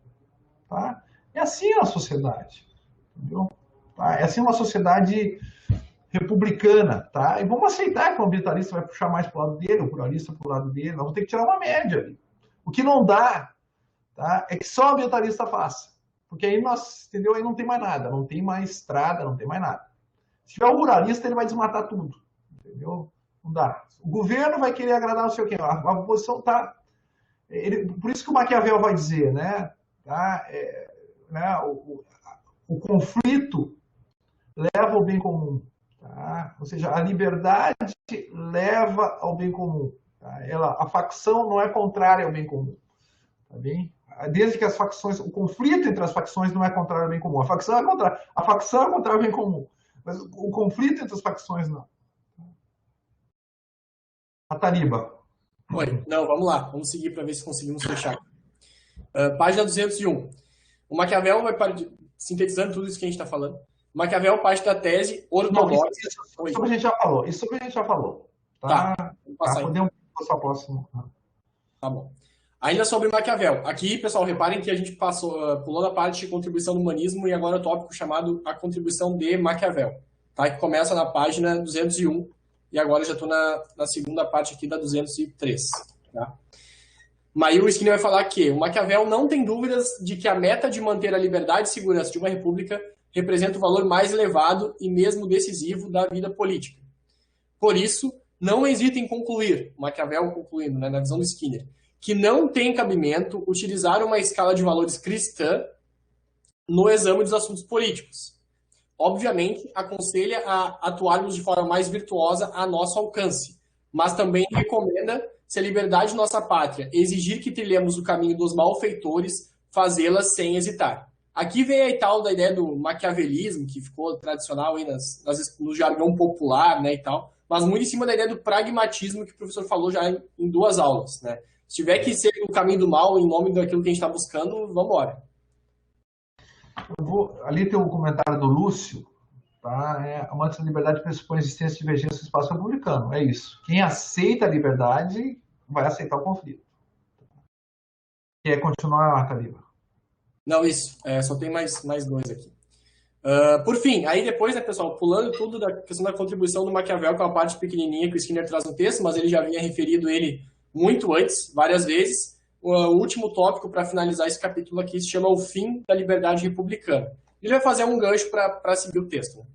Tá? É assim a sociedade, entendeu? Tá? É assim uma sociedade republicana, tá? E vamos aceitar que o ambientalista vai puxar mais para o lado dele, o ruralista para o lado dele, nós vamos ter que tirar uma média ali. O que não dá, tá, é que só o ambientalista faça. Porque aí nós, entendeu? Aí não tem mais nada, não tem mais estrada, não tem mais nada. Se tiver o ruralista, ele vai desmatar tudo, entendeu? Não dá. O governo vai querer agradar não sei o quê. A oposição tá... por isso que o Maquiavel vai dizer, né? Tá? O conflito leva ao bem comum. Tá? Ou seja, a liberdade leva ao bem comum. Tá? A facção não é contrária ao bem comum. Tá bem? Desde que as facções, o conflito entre as facções não é contrário ao bem comum. A facção é contrária ao bem comum. Mas o conflito entre as facções não. A Tariba. Oi, não, vamos lá. Vamos seguir para ver se conseguimos fechar. Página 201. O Maquiavel sintetizando tudo isso que a gente está falando. O Maquiavel parte da tese ortodoxa. Isso a gente já falou. Isso a gente já falou. Tá. Vamos passar podemos passar próximo. Tá bom. Ainda sobre Maquiavel. Aqui, pessoal, reparem que a gente pulou na parte de contribuição do humanismo e agora o tópico chamado a contribuição de Maquiavel, tá? Que começa na página 201 e agora eu já estou na segunda parte aqui da 203. Tá? Mas o Skinner vai falar que o Maquiavel não tem dúvidas de que a meta de manter a liberdade e segurança de uma república representa o valor mais elevado e mesmo decisivo da vida política. Por isso, não hesita em concluir, Maquiavel concluindo, né, na visão do Skinner, que não tem cabimento utilizar uma escala de valores cristã no exame dos assuntos políticos. Obviamente, aconselha a atuarmos de forma mais virtuosa a nosso alcance, mas também recomenda, se a liberdade de nossa pátria exigir que trilhemos o caminho dos malfeitores, fazê-las sem hesitar. Aqui vem a tal da ideia do maquiavelismo, que ficou tradicional aí no jargão popular, né, e tal, mas muito em cima da ideia do pragmatismo que o professor falou já em 2 aulas, né? Se tiver que ser o caminho do mal em nome daquilo que a gente está buscando, vamos embora. Ali tem um comentário do Lúcio, tá? Amantes da liberdade pressupõe existência de divergência no espaço republicano. É isso. Quem aceita a liberdade vai aceitar o conflito. Quer continuar, Taliba? Não, isso. Só tem mais 2 aqui. Por fim, aí depois, né, pessoal, pulando tudo da questão da contribuição do Maquiavel, que é uma parte pequenininha que o Skinner traz no texto, mas ele já havia referido ele muito antes, várias vezes. O último tópico para finalizar esse capítulo aqui se chama O Fim da Liberdade Republicana. Ele vai fazer um gancho para seguir o texto. Né?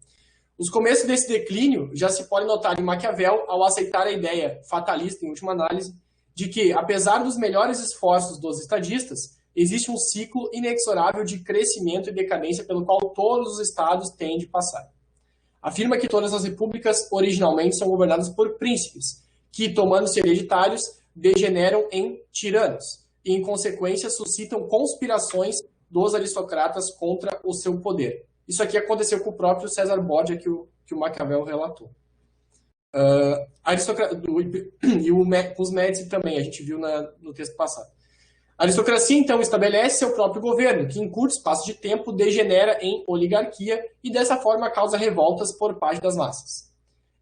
Os começos desse declínio já se pode notar em Maquiavel ao aceitar a ideia fatalista, em última análise, de que, apesar dos melhores esforços dos estadistas, existe um ciclo inexorável de crescimento e decadência pelo qual todos os estados têm de passar. Afirma que todas as repúblicas originalmente são governadas por príncipes, que, tomando-se hereditários, degeneram em tiranos e, em consequência, suscitam conspirações dos aristocratas contra o seu poder. Isso aqui aconteceu com o próprio César Borgia, que o Maquiavel relatou. Os Médici também, a gente viu no texto passado. A aristocracia, então, estabelece seu próprio governo, que, em curto espaço de tempo, degenera em oligarquia e, dessa forma, causa revoltas por parte das massas.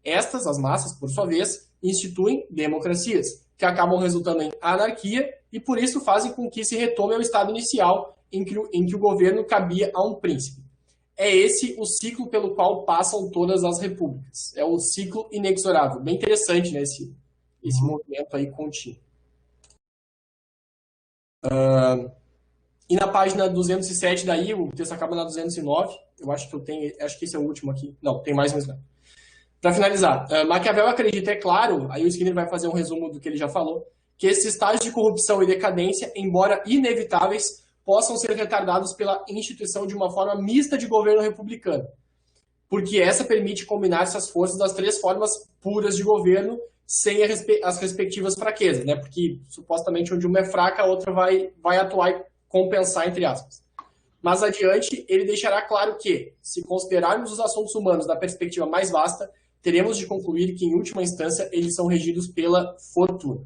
Estas, as massas, por sua vez, instituem democracias, que acabam resultando em anarquia e, por isso, fazem com que se retome ao estado inicial em que o governo cabia a um príncipe. É esse o ciclo pelo qual passam todas as repúblicas. É o ciclo inexorável. Bem interessante, né, esse movimento aí contínuo. E na página 207 daí, o texto acaba na 209. Eu acho que esse é o último aqui. Não, tem mais um slide. Para finalizar, Maquiavel acredita, é claro, aí o Skinner vai fazer um resumo do que ele já falou, que esses estágios de corrupção e decadência, embora inevitáveis, possam ser retardados pela instituição de uma forma mista de governo republicano, porque essa permite combinar essas forças das 3 formas puras de governo sem as respectivas fraquezas, né? Porque supostamente onde uma é fraca, a outra vai atuar e compensar, entre aspas. Mas adiante, ele deixará claro que, se considerarmos os assuntos humanos da perspectiva mais vasta, teremos de concluir que, em última instância, eles são regidos pela fortuna.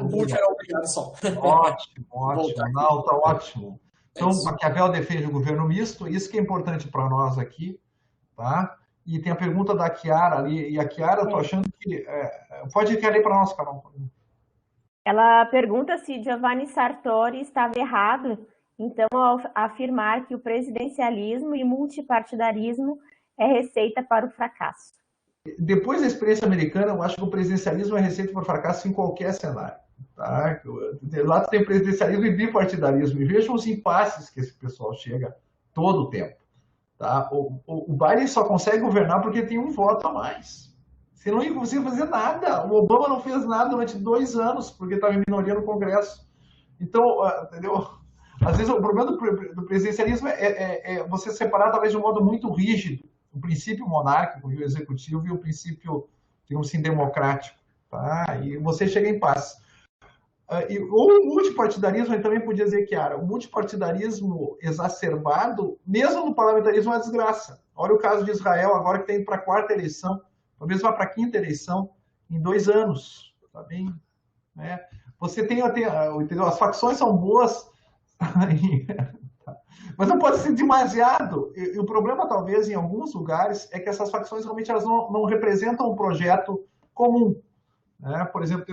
Obrigado só. Ótimo, ótimo. Não, tá ótimo. Então, Maquiavel defende o governo misto, isso que é importante para nós aqui, tá? E tem a pergunta da Chiara ali, e a Chiara, eu tô achando que... pode querer para nós, Carol. Ela pergunta se Giovanni Sartori estava errado, então, ao afirmar que o presidencialismo e multipartidarismo é receita para o fracasso. Depois da experiência americana, eu acho que o presidencialismo é receita para o fracasso em qualquer cenário. Tá? Lá tem presidencialismo e bipartidarismo, e vejam os impasses que esse pessoal chega todo o tempo. Tá? O Biden só consegue governar porque tem um voto a mais. Você não ia conseguir fazer nada. O Obama não fez nada durante 2 anos, porque estava em minoria no Congresso. Então, entendeu? Às vezes, o problema do presidencialismo é você separar, talvez, de um modo muito rígido o princípio monárquico e o executivo e o princípio, digamos assim, democrático. Tá? E você chega em paz. Ou o multipartidarismo, eu também podia dizer que era o multipartidarismo exacerbado, mesmo no parlamentarismo, é uma desgraça. Olha o caso de Israel, agora que está indo para a 4ª eleição, talvez vá para a 5ª eleição em 2 anos. Tá bem? Né? Você entendeu? As facções são boas, mas não pode ser demasiado. E o problema, talvez, em alguns lugares, é que essas facções realmente elas não representam um projeto comum. Né? Por exemplo,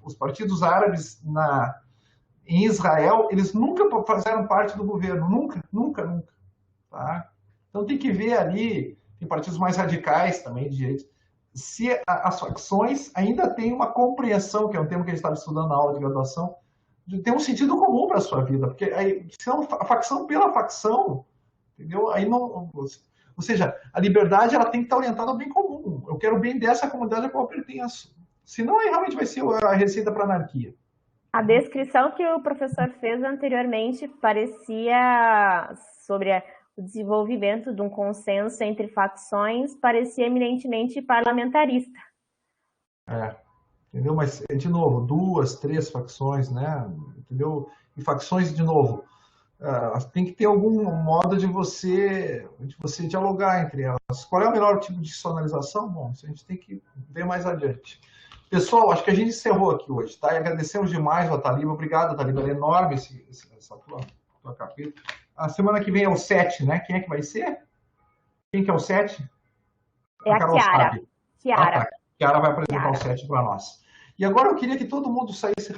os partidos árabes em Israel, eles nunca fizeram parte do governo, nunca. Tá? Então tem que ver ali, tem partidos mais radicais também de direita, se as facções ainda têm uma compreensão, que é um tema que a gente estava estudando na aula de graduação, de ter um sentido comum para a sua vida, porque aí, se não, a facção pela facção, entendeu? Aí não... Ou seja, a liberdade ela tem que estar orientada ao bem comum. Eu quero o bem dessa comunidade a qual eu pertenço. Senão, aí realmente vai ser a receita para a anarquia. A descrição que o professor fez anteriormente parecia, sobre o desenvolvimento de um consenso entre facções, parecia eminentemente parlamentarista. Entendeu? Mas, de novo, 2, 3 facções, né? Entendeu? E facções, de novo... tem que ter algum modo de você dialogar entre elas. Qual é o melhor tipo de institucionalização? Bom, isso a gente tem que ver mais adiante. Pessoal, acho que a gente encerrou aqui hoje, tá? E agradecemos demais ao Taliba. Obrigado, Taliba. É enorme essa tua capítulo. A semana que vem é o 7, né? Quem é que vai ser? Quem que é o 7? É a Chiara. Chiara vai apresentar o 7 para nós. E agora eu queria que todo mundo saísse